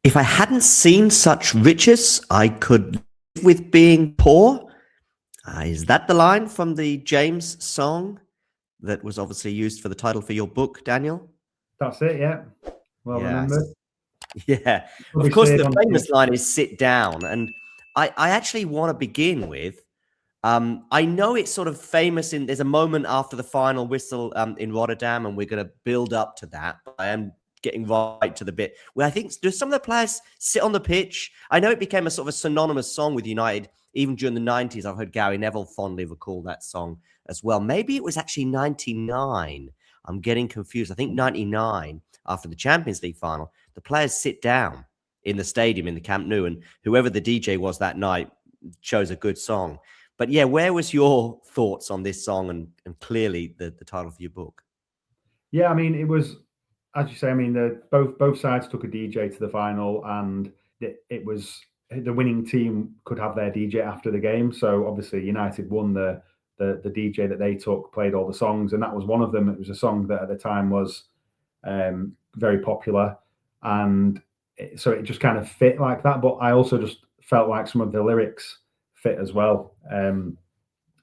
If I hadn't seen such riches, I could live with being poor. Is that the line from the James song that was obviously used for the title for your book, Daniel? That's it, yeah. Well remembered. Yes. Yeah. Of Probably course, see it the on famous line is "sit down," and I actually want to begin with. I know it's sort of famous there's a moment after the final whistle in Rotterdam, and we're going to build up to that. But I am getting right to the bit where I think do some of the players sit on the pitch. I know it became a sort of a synonymous song with United even during the 90s. I've heard Gary Neville fondly recall that song as well. Maybe it was actually 99. I'm getting confused. I think 99 after the Champions League final, the players sit down in the stadium in the Camp Nou, and whoever the DJ was that night chose a good song. But yeah, where was your thoughts on this song and clearly the title for your book? Yeah, I mean, it was, as you say, I mean, both sides took a DJ to the final, and it was the winning team could have their DJ after the game. So obviously United won the DJ that they took, played all the songs, and that was one of them. It was a song that at the time was very popular, and so it just kind of fit like that. But I also just felt like some of the lyrics fit as well.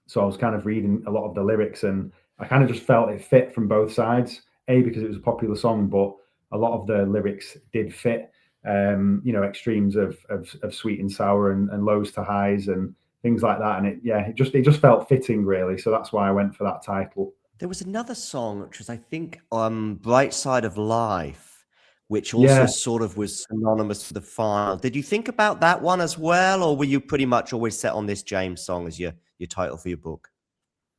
So I was kind of reading a lot of the lyrics, and I kind of just felt it fit from both sides. A, because it was a popular song, but a lot of the lyrics did fit. Extremes of sweet and sour, and lows to highs, and things like that. And it just felt fitting, really. So that's why I went for that title. There was another song which was, I think, Bright Side of Life, which also sort of was synonymous for the final. Did you think about that one as well, or were you pretty much always set on this James song as your title for your book?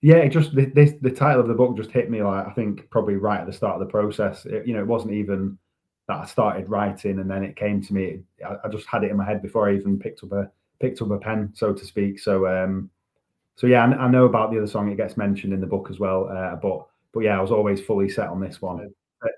Yeah, it just the title of the book just hit me, like, I think probably right at the start of the process. It wasn't even that I started writing and then it came to me. I just had it in my head before I even picked up a pen, so to speak. So yeah, I know about the other song. It gets mentioned in the book as well. But yeah, I was always fully set on this one.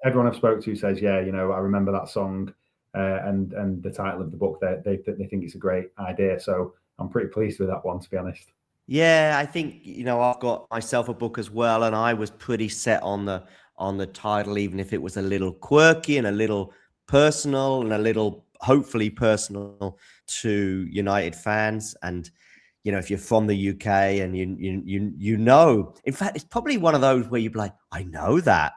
Everyone I've spoke to says, yeah, I remember that song and the title of the book. They think it's a great idea. So I'm pretty pleased with that one, to be honest. Yeah, I think, I've got myself a book as well, and I was pretty set on the title, even if it was a little quirky and a little personal and a little hopefully personal to United fans. And if you're from the UK and in fact, it's probably one of those where you'd be like, I know that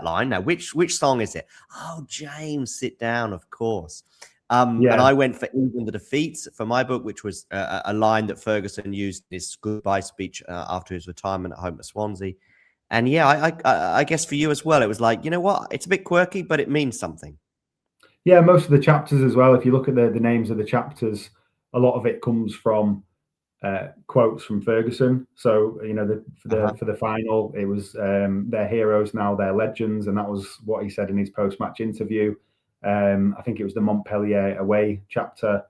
line now. Which song is it? Oh, James, sit down, of course. And I went for Even the Defeats for my book, which was a line that Ferguson used in his goodbye speech after his retirement at home at Swansea. And yeah, I guess for you as well, it was like, you know what? It's a bit quirky, but it means something. Yeah, most of the chapters as well. If you look at the names of the chapters, a lot of it comes from quotes from Ferguson. So for the final, it was they're heroes now, they're legends, and that was what he said in his post-match interview. I think it was the Montpellier away chapter,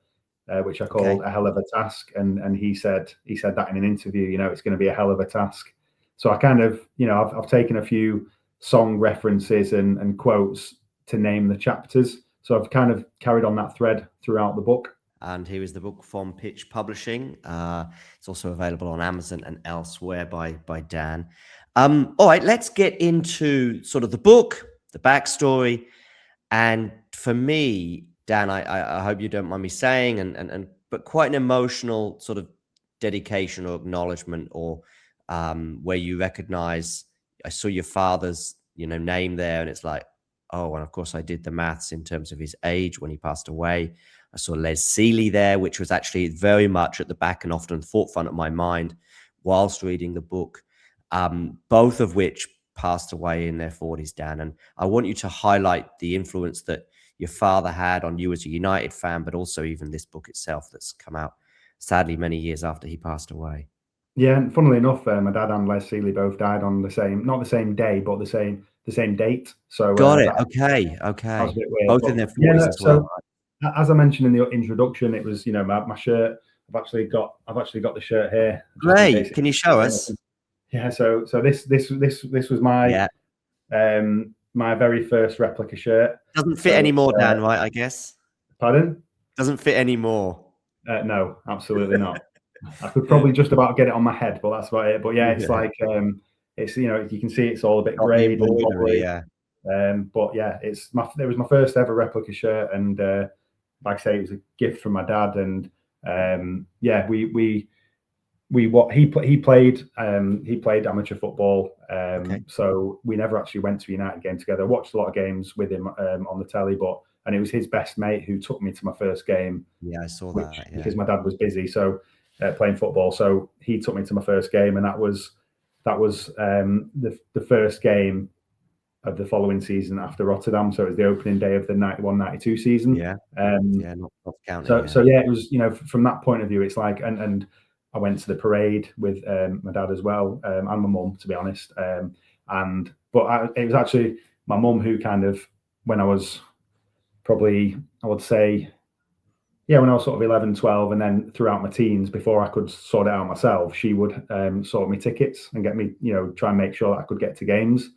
which I called a hell of a task, and he said that in an interview. It's going to be a hell of a task. So I kind of I've taken a few song references and quotes to name the chapters. So I've kind of carried on that thread throughout the book. And here is the book from Pitch Publishing. It's also available on Amazon and elsewhere by Dan. All right, let's get into sort of the book, the backstory. And for me, Dan, I hope you don't mind me saying, but quite an emotional sort of dedication or acknowledgement, or where you recognize, I saw your father's, name there, and it's like, oh, and of course I did the maths in terms of his age when he passed away. I saw Les Seeley there, which was actually very much at the back and often forefront of my mind whilst reading the book, both of which passed away in their 40s, Dan. And I want you to highlight the influence that your father had on you as a United fan, but also even this book itself that's come out, sadly, many years after he passed away. Yeah, and funnily enough, my dad and Les Seeley both died on not the same day, but the same date. So got it. Okay. That was a bit weird. Both in their 40s as well. So, as I mentioned in the introduction, it was my shirt. I've actually got the shirt here. Great. Can you show us? Yeah. So this was my my very first replica shirt. Doesn't fit anymore, Dan, right? I guess. Pardon? Doesn't fit anymore. No, absolutely not. I could probably just about get it on my head, but that's about it. But yeah, it's like it's you can see it's all a bit grey. Yeah. But yeah, it was my first ever replica shirt, and like I say, it was a gift from my dad, and he played amateur football, so we never actually went to a United game together. I watched a lot of games with him on the telly, and it was his best mate who took me to my first game. Yeah, I saw that. Yeah. Because my dad was busy, so playing football, so he took me to my first game, and that was the first game of the following season after Rotterdam. So it was the opening day of the 91-92 season. Not counting. So it was, from that point of view, it's like, and I went to the parade with my dad as well, and my mum, to be honest. It was actually my mum who kind of, when I was probably, I would say, when I was sort of 11, 12, and then throughout my teens, before I could sort it out myself, she would sort me tickets and get me, try and make sure that I could get to games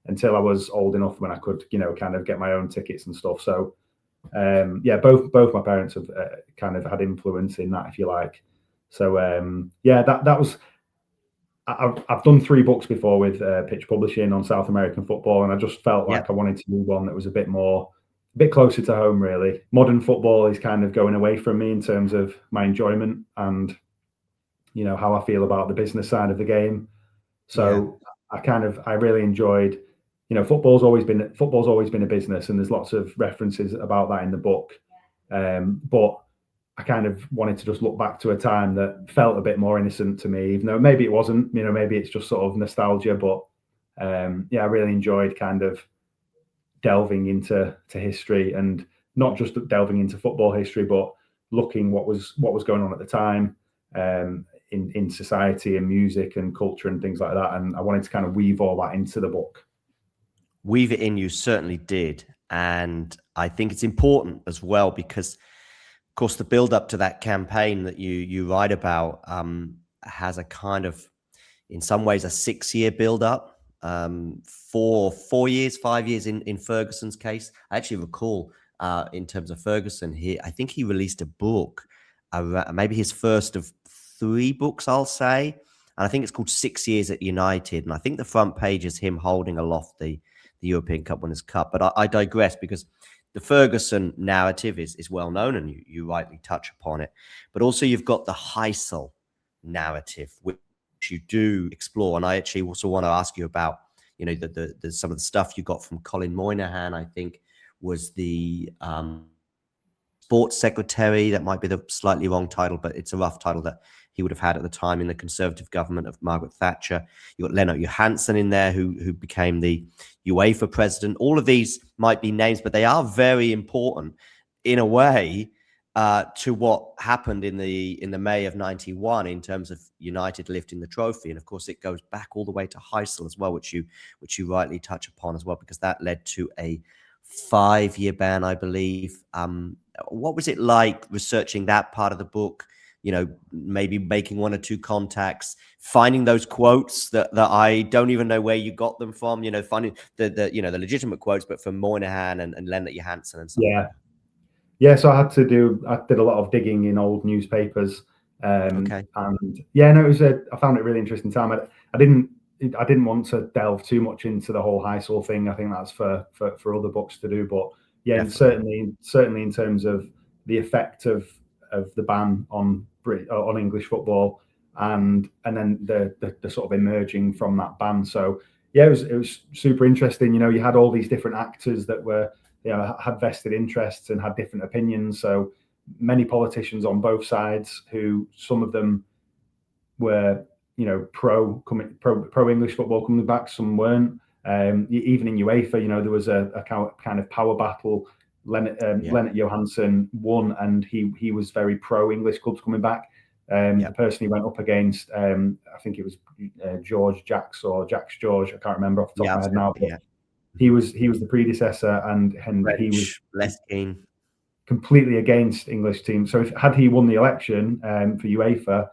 until I was old enough when I could, kind of get my own tickets and stuff. So, both my parents have kind of had influence in that, if you like. So, that was. I've done 3 books before with Pitch Publishing on South American football, and I just felt like I wanted to do one that was a bit closer to home, really. Modern football is kind of going away from me in terms of my enjoyment and, how I feel about the business side of the game. So I really enjoyed, football's always been a business, and there's lots of references about that in the book. But I kind of wanted to just look back to a time that felt a bit more innocent to me, even though maybe it wasn't, maybe it's just sort of nostalgia. But I really enjoyed kind of delving into history, and not just delving into football history, but looking what was going on at the time in society and music and culture and things like that. And I wanted to kind of weave all that into the book. Weave it in, you certainly did. And I think it's important as well because, of course, the build up to that campaign that you write about has a kind of, in some ways, a 6-year build up. 4 years, 5 years in Ferguson's case. I actually recall in terms of Ferguson, I think he released a book, maybe his first of 3 books, I'll say. And I think it's called 6 Years at United. And I think the front page is him holding aloft the European Cup Winners' Cup. But I digress, because the Ferguson narrative is well known, and you rightly touch upon it. But also you've got the Heysel narrative, which you do explore. And I actually also want to ask you about, the some of the stuff you got from Colin Moynihan, I think was the sports secretary. That might be the slightly wrong title, but it's a rough title that he would have had at the time in the Conservative government of Margaret Thatcher. You got Lennart Johansson in there, who became the UEFA president. All of these might be names, but they are very important in a way to what happened in the May of '91 in terms of United lifting the trophy. And of course, it goes back all the way to Heysel as well, which you rightly touch upon as well, because that led to a 5-year ban, I believe. What was it like researching that part of the book? Maybe making 1 or 2 contacts, finding those quotes that I don't even know where you got them from. Finding the legitimate quotes, but from Moynihan and Lennart Johansson and stuff. So I did a lot of digging in old newspapers. And I found it a really interesting time. I didn't want to delve too much into the whole Heysel thing. I think that's for other books to do. But certainly in terms of the effect of the ban on English football, and then the sort of emerging from that ban. So it was super interesting. You had all these different actors that were had vested interests and had different opinions. So many politicians on both sides, who some of them were pro English football coming back, some weren't. Even in UEFA, there was a kind of power battle. Lennart Johansson won, and he was very pro English clubs coming back. The person he went up against, I think it was Jacques George. I can't remember off the top of my head now. But he was the predecessor, and he was less keen, completely against English teams. So had he won the election for UEFA,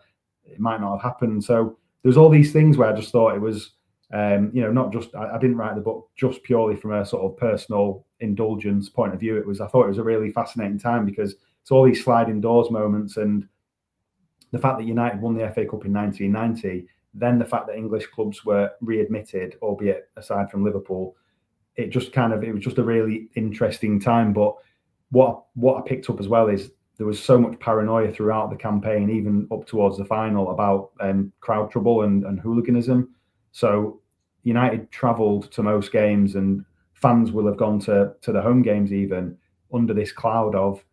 it might not have happened. So there's all these things where I just thought it was, not just, I didn't write the book just purely from a sort of personal indulgence point of view. I thought it was a really fascinating time, because it's all these sliding doors moments, and the fact that United won the FA Cup in 1990, then the fact that English clubs were readmitted, albeit aside from Liverpool, it was just a really interesting time. But what I picked up as well is there was so much paranoia throughout the campaign, even up towards the final, about crowd trouble and hooliganism. So United travelled to most games, and fans will have gone to the home games even under this cloud of,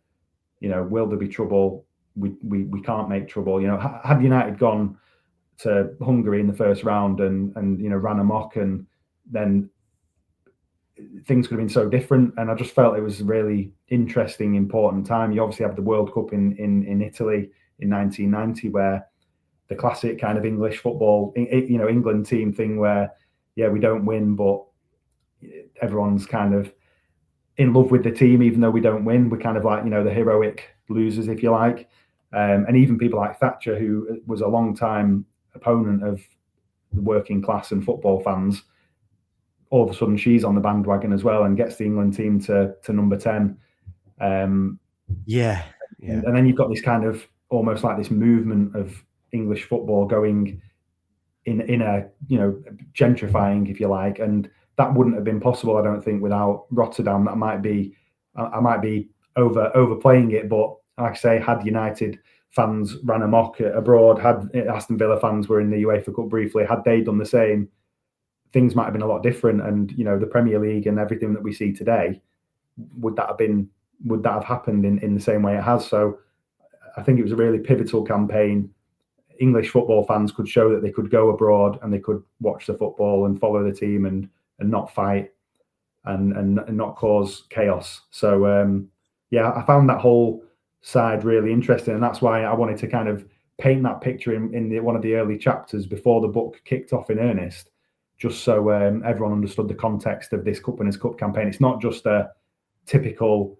will there be trouble? We can't make trouble. Had United gone to Hungary in the first round and ran amok, and then things could have been so different. And I just felt it was a really interesting, important time. You obviously have the World Cup in Italy in 1990, where the classic kind of English football, England team thing where, we don't win, but everyone's kind of in love with the team, even though we don't win. We're kind of like, the heroic losers, if you like. And even people like Thatcher, who was a long time opponent of the working class and football fans, all of a sudden she's on the bandwagon as well and gets the England team to number 10. And then you've got this kind of almost like this movement of English football going in a gentrifying, if you like, and that wouldn't have been possible, I don't think, without Rotterdam. That might be I might be overplaying it, but like I say, had United fans ran amok abroad, had Aston Villa fans were in the UEFA Cup briefly, had they done the same, things might have been a lot different. And the Premier League and everything that we see today, would that have happened in the same way it has? So I think it was a really pivotal campaign. English football fans could show that they could go abroad and they could watch the football and follow the team and not fight and not cause chaos. So I found that whole side really interesting, and that's why I wanted to kind of paint that picture in one of the early chapters before the book kicked off in earnest, just so everyone understood the context of this Cup Winners' Cup campaign. It's not just a typical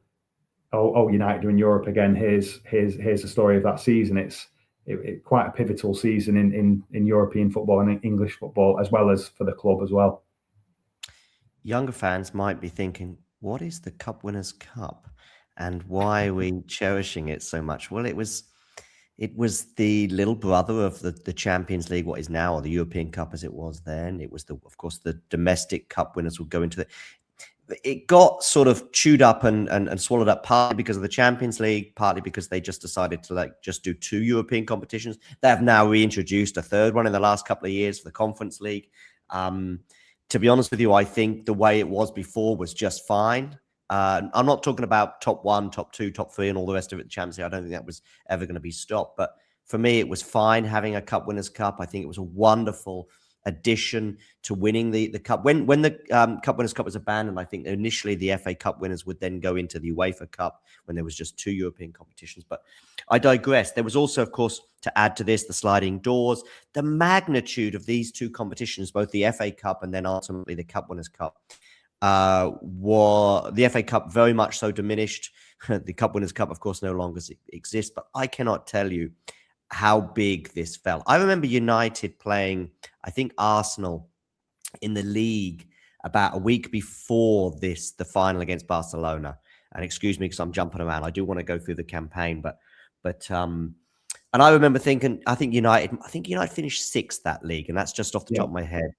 United are in Europe again, here's the story of that season. It's quite a pivotal season in European football and English football, as well as for the club as well. Younger fans might be thinking, what is the Cup Winners' Cup and why are we cherishing it so much? Well, it was the little brother of the Champions League, what is now, or the European Cup as it was then. It was of course the domestic cup winners would go into it got sort of chewed up and swallowed up, partly because of the Champions League, partly because they just decided to just do 2 European competitions. They have now reintroduced a third one in the last couple of years for the Conference League. To be honest with you, I think the way it was before was just fine. I'm not talking about top 1, top 2, top 3, and all the rest of it. The Champions League, I don't think that was ever going to be stopped. But for me, it was fine having a Cup Winners' Cup. I think it was a wonderful addition to winning the cup. When the Cup Winners' Cup was abandoned, I think initially the FA Cup winners would then go into the UEFA Cup when there was just 2 European competitions. But I digress. There was also, of course, to add to this, the sliding doors, the magnitude of these 2 competitions, both the FA Cup and then ultimately the Cup Winners' Cup. The FA Cup very much so diminished. The Cup Winners' Cup, of course, no longer exists, but I cannot tell you how big this felt. I remember United playing, I think, Arsenal in the league about a week before the final against Barcelona. And excuse me because I'm jumping around. I do want to go through the campaign, but and I remember thinking, I think United finished 6th that league, and that's just off the top of my head.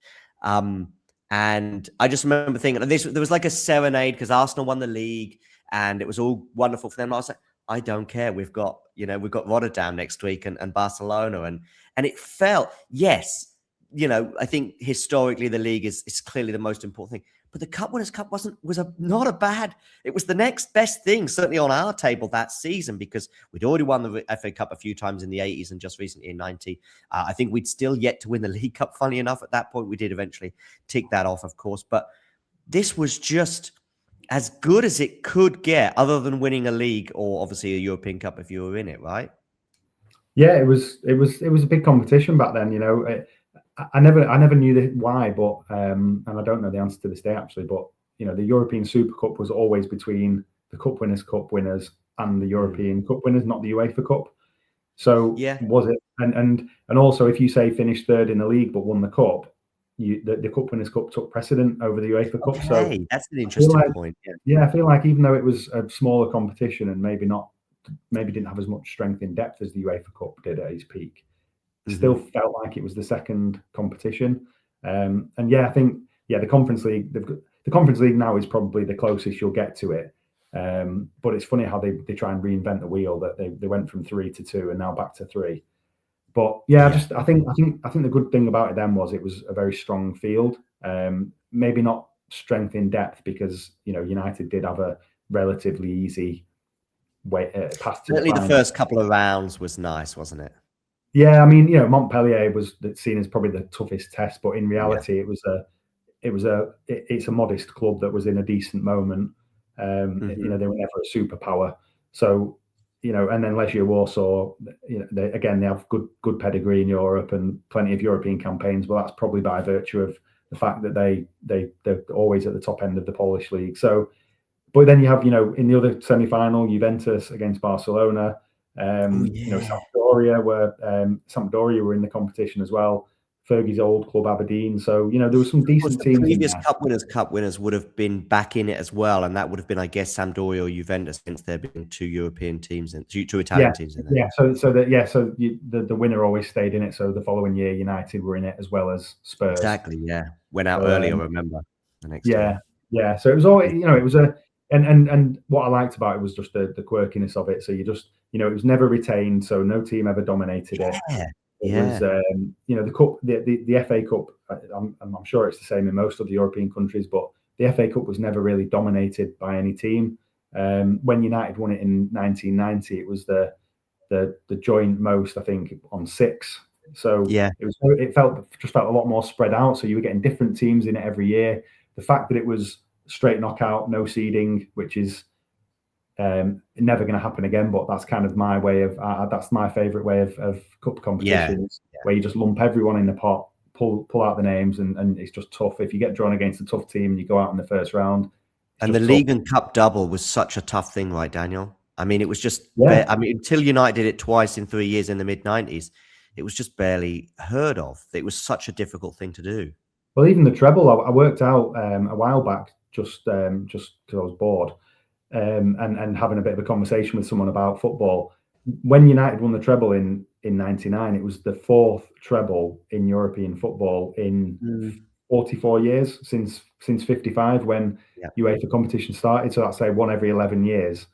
And I just remember thinking, there was like a serenade because Arsenal won the league, and it was all wonderful for them. I was like, I don't care. We've got Rotterdam next week and Barcelona, and it felt, yes, I think historically the league is clearly the most important thing. But the Cup Winners' Cup not a bad. It was the next best thing, certainly on our table that season, because we'd already won the FA Cup a few times in the 80s and just recently in 90. I think we'd still yet to win the League Cup. Funny enough, at that point we did eventually tick that off, of course. But this was just as good as it could get, other than winning a league or obviously a European Cup if you were in it, right? Yeah, it was a big competition back then. I never knew why, but and I don't know the answer to this day actually. But the European Super Cup was always between the Cup Winners' Cup winners and the European Cup winners, not the UEFA Cup. So was it? And also, if you say finished 3rd in the league but won the cup, the Cup Winners' Cup took precedent over the UEFA Cup. So that's an interesting point. Yeah, I feel like even though it was a smaller competition and maybe didn't have as much strength in depth as the UEFA Cup did at its peak, still felt like it was the second competition. And I think the Conference League, the Conference League now is probably the closest you'll get to it. But it's funny how they try and reinvent the wheel, that they went from 3 to 2 and now back to 3. But yeah, I think the good thing about it then was it was a very strong field. Maybe not strength in depth, because United did have a relatively easy way path to Certainly the first couple of rounds was nice, wasn't it? Yeah, I mean, Montpellier was seen as probably the toughest test, but in reality, it's a modest club that was in a decent moment. They were never a superpower. So, and then Legia Warsaw, they have good pedigree in Europe and plenty of European campaigns. Well, that's probably by virtue of the fact that they're always at the top end of the Polish league. So, but then you have, in the other semi-final, Juventus against Barcelona. Sampdoria were in the competition as well. Fergie's old club, Aberdeen. So there were some decent teams. Previous cup winners would have been back in it as well, and that would have been, I guess, Sampdoria or Juventus, since there being 2 European teams and 2 Italian teams in there. Yeah, so the winner always stayed in it. So the following year, United were in it, as well as Spurs. Exactly. Yeah, went out early. I remember the next year. Yeah. So it was all it was a. And what I liked about it was just the quirkiness of it. So you just, it was never retained, so no team ever dominated it. It was, the cup, the FA Cup. I'm sure it's the same in most of the European countries, but the FA Cup was never really dominated by any team. When United won it in 1990, it was the joint most, I think, on 6. So it felt a lot more spread out. So you were getting different teams in it every year. The fact that it was straight knockout, no seeding, which is never going to happen again. But that's kind of my way of that's my favourite way of cup competitions, where you just lump everyone in the pot, pull out the names, and it's just tough. If you get drawn against a tough team and you go out in the first round, and the league and cup double was such a tough thing, right, Daniel? I mean, it was just until United did it twice in 3 years in the mid-90s, it was just barely heard of. It was such a difficult thing to do. Well, even the treble, I worked out a while back, just because I was bored, and having a bit of a conversation with someone about football. When United won the treble in '99, it was the 4th treble in European football in 44 years since 55, when UEFA competition started. So that's say 1 every 11 years,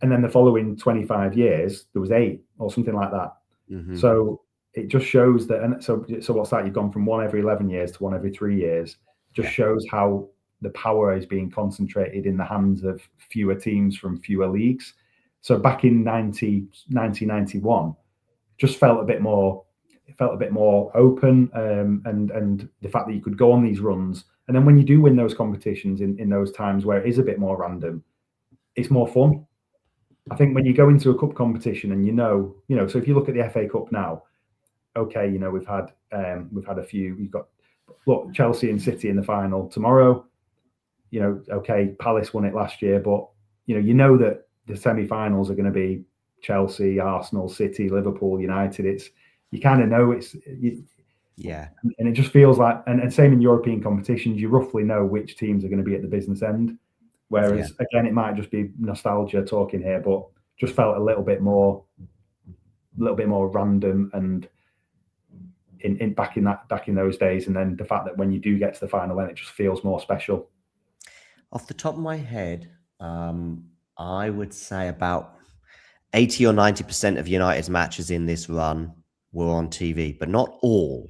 and then the following 25 years there was 8 or something like that. So it just shows that, and so what's that? You've gone from 1 every 11 years to 1 every 3 years. Just shows how the power is being concentrated in the hands of fewer teams from fewer leagues. So back in 1991, just felt a bit more open, and the fact that you could go on these runs, and then when you do win those competitions in those times where it is a bit more random, it's more fun. I think when you go into a cup competition and so if you look at the FA Cup now, okay, we've had a few. You've got Chelsea and City in the final tomorrow. Okay, Palace won it last year, but that the semi-finals are going to be Chelsea, Arsenal, City, Liverpool, United. You kind of know and it just feels like, and same in European competitions, you roughly know which teams are going to be at the business end. Whereas again, it might just be nostalgia talking here, but just felt a little bit more random and back in those days. And then the fact that when you do get to the final, then it just feels more special. Off the top of my head, I would say about 80 or 90% of United's matches in this run were on TV, but not all.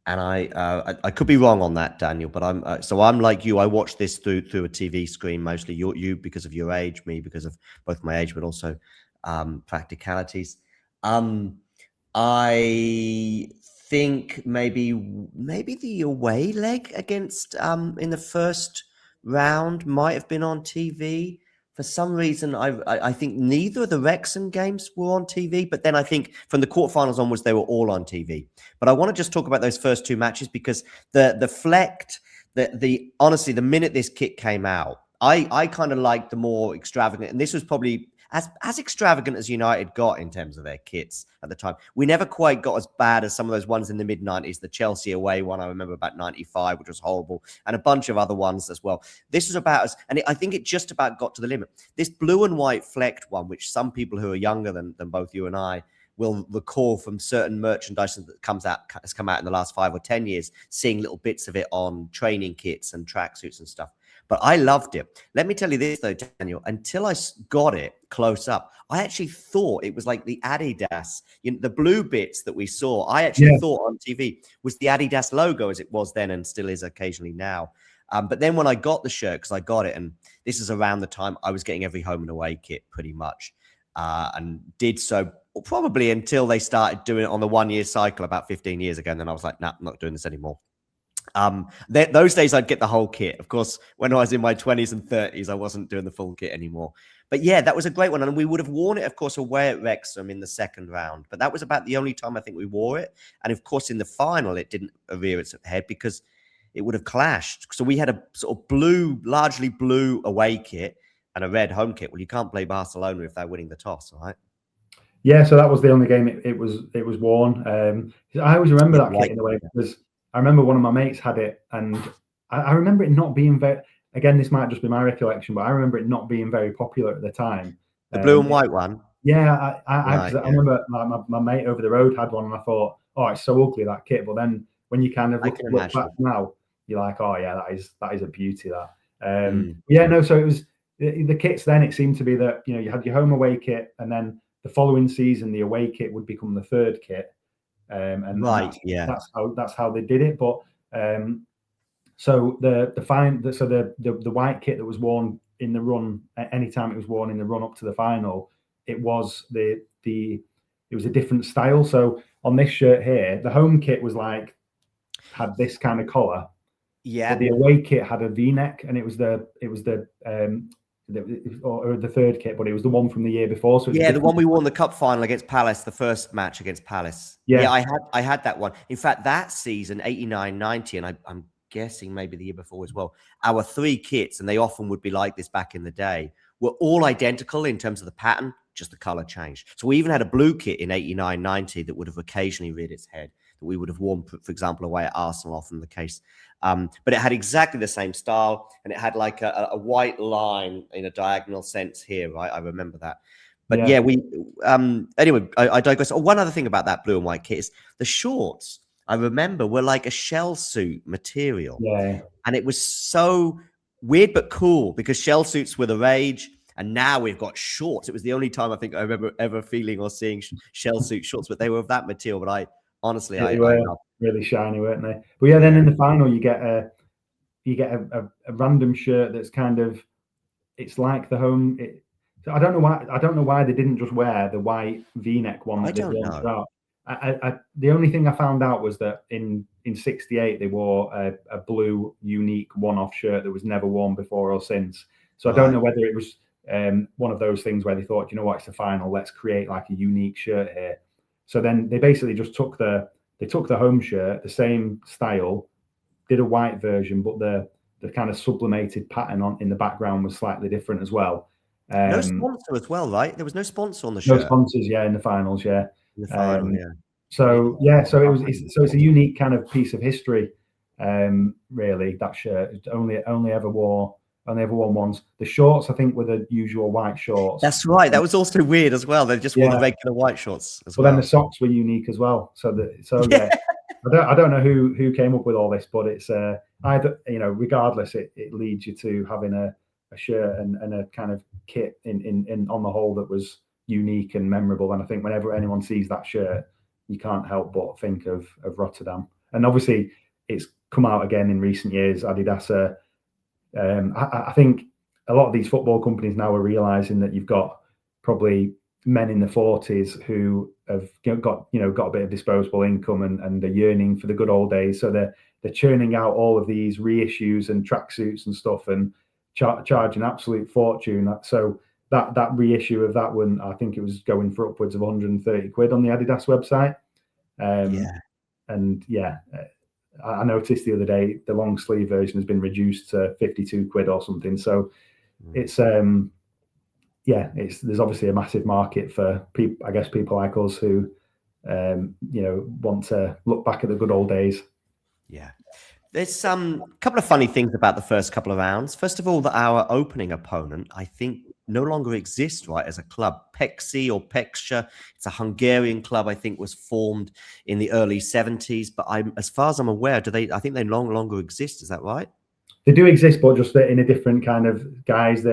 And I could be wrong on that, Daniel, but I'm like you. I watched this through a TV screen mostly. You because of your age, me because of both my age, but also practicalities. I think maybe the away leg against in the first round might have been on TV. For some reason, I think neither of the Wrexham games were on TV, but then I think from the quarterfinals onwards, they were all on TV. But I want to just talk about those first 2 matches, because the Flecked, honestly, the minute this kit came out, I kind of liked the more extravagant, and this was probably as extravagant as United got in terms of their kits at the time. We never quite got as bad as some of those ones in the mid-90s. The Chelsea away one, I remember about 95, which was horrible, and a bunch of other ones as well. This was about I think it just about got to the limit. This blue and white Flecked one, which some people who are younger than both you and I will recall from certain merchandise that has come out in the last 5 or 10 years, seeing little bits of it on training kits and tracksuits and stuff. but I loved it. Let me tell you this though, Daniel, until I got it close up, I actually thought it was like the Adidas, the blue bits that we saw. I actually thought on TV was the Adidas logo, as it was then and still is occasionally now. But then when I got the shirt, because I got it, and this is around the time I was getting every home and away kit pretty much, and did so probably until they started doing it on the 1 year cycle about 15 years ago. And then I was like, nah, I'm not doing this anymore. Those days I'd get the whole kit. Of course, when I was in my 20s and 30s, I wasn't doing the full kit anymore. But yeah, that was a great one. And we would have worn it, of course, away at Wrexham in the second round. But that was about the only time I think we wore it. And of course, in the final, it didn't rear its head because it would have clashed. So we had a sort of blue, largely blue away kit and a red home kit. Well, you can't play Barcelona if they're winning the toss, right? Yeah, so that was the only game it was worn. I always remember that kit in a way because I remember one of my mates had it, and I remember it not being very. Again, this might just be my recollection, but I remember it not being very popular at the time. The blue and white one. Yeah, I remember my mate over the road had one, and I thought, oh, it's so ugly, that kit. But then when you kind of look back now, you're like, oh yeah, that is a beauty. That yeah, no. So it was the kits. Then it seemed to be that you had your home away kit, and then the following season the away kit would become the third kit. And that's how they did it. But so the white kit that was worn in the run, anytime it was worn in the run up to the final, it was it was a different style. So on this shirt here, the home kit was had this kind of collar. Yeah. But the away kit had a V-neck, and it was the third kit, but it was the one from the year before. So the one we won the cup final against Palace, the first match against Palace. Yeah, I had that one. In fact, that season, 89-90, and I'm guessing maybe the year before as well, our three kits, and they often would be like this back in the day, were all identical in terms of the pattern, just the color changed. So we even had a blue kit in 89-90 that would have occasionally reared its head, that we would have worn, for example, away at Arsenal, often the case. But it had exactly the same style, and it had like a white line in a diagonal sense here, right? I remember that. But yeah, we anyway, I digress. Oh, one other thing about that blue and white kit is the shorts, I remember, were like a shell suit material. Yeah. And it was so weird but cool because shell suits were the rage. And now we've got shorts. It was the only time I think I remember ever feeling or seeing shell suit shorts, but they were of that material. But I honestly, I really shiny, weren't they? But yeah, then in the final, you get a random shirt that's kind of, it's like the home. I don't know why they didn't just wear the white V-neck one. I don't know. The only thing I found out was that in '68 they wore a blue unique one-off shirt that was never worn before or since. So I don't know whether it was one of those things where they thought, you know what, it's the final, let's create like a unique shirt here. So then they basically just took the home shirt, the same style, did a white version, but the kind of sublimated pattern in the background was slightly different as well. No sponsor as well, right? There was no sponsor on the shirt. No sponsors, in the finals, In the final, So it's a unique kind of piece of history, really. That shirt only ever worn once. The shorts, I think, were the usual white shorts. That's right. That was also weird as well. They just wore the regular white shorts as well. Then the socks were unique as well. I don't know who came up with all this, but it's either regardless, it leads you to having a shirt and a kind of kit in on the whole that was unique and memorable. And I think whenever anyone sees that shirt, you can't help but think of Rotterdam. And obviously, it's come out again in recent years. Adidas. I think a lot of these football companies now are realizing that you've got probably men in the 40s who have got a bit of disposable income and are yearning for the good old days. So they're churning out all of these reissues and tracksuits and stuff and charging absolute fortune. So that reissue of that one, I think it was going for upwards of 130 quid on the Adidas website. I noticed the other day the long sleeve version has been reduced to 52 quid or something. So it's there's obviously a massive market for people, I guess, people like us who want to look back at the good old days. Yeah. There's a couple of funny things about the first couple of rounds. First of all, that our opening opponent, I think, no longer exists, right, as a club. Peksi or Peksha, it's a Hungarian club, I think, was formed in the early 70s. But as far as I'm aware, I think they no longer exist. Is that right? They do exist, but just in a different kind of guise. So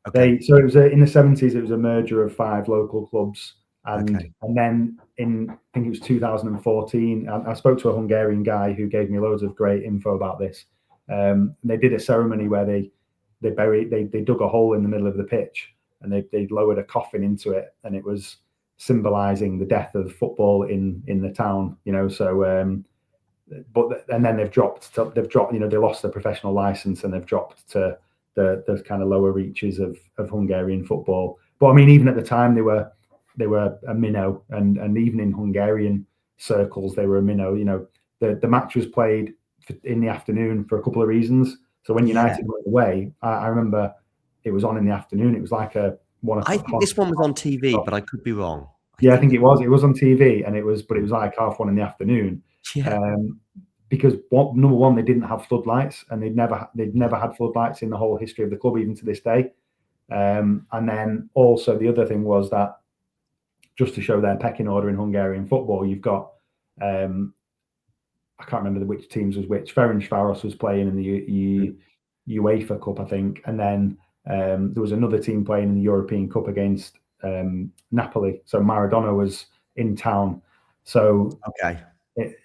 it was in the 70s. It was a merger of 5 local clubs, and then I think it was 2014. I spoke to a Hungarian guy who gave me loads of great info about this. They did a ceremony where they dug a hole in the middle of the pitch, and they lowered a coffin into it, and it was symbolizing the death of football in the town. So. And then they've dropped. They lost their professional license, and they've dropped to the kind of lower reaches of Hungarian football. But I mean, even at the time, they were a minnow, and even in Hungarian circles, they were a minnow. The match was played in the afternoon for a couple of reasons. So when United went away, I remember it was on in the afternoon. It was like a 1 o'clock. I think this one was on TV, but I could be wrong. I think it was. It was on TV, but it was like 1:30 in the afternoon. Yeah. Because number one, they didn't have floodlights, and they'd never had floodlights in the whole history of the club, even to this day. And then also the other thing was that, just to show their pecking order in Hungarian football, you've got I can't remember which teams was which. Ferencváros was playing in the UEFA Cup, I think, and then there was another team playing in the European Cup against Napoli. So Maradona was in town. So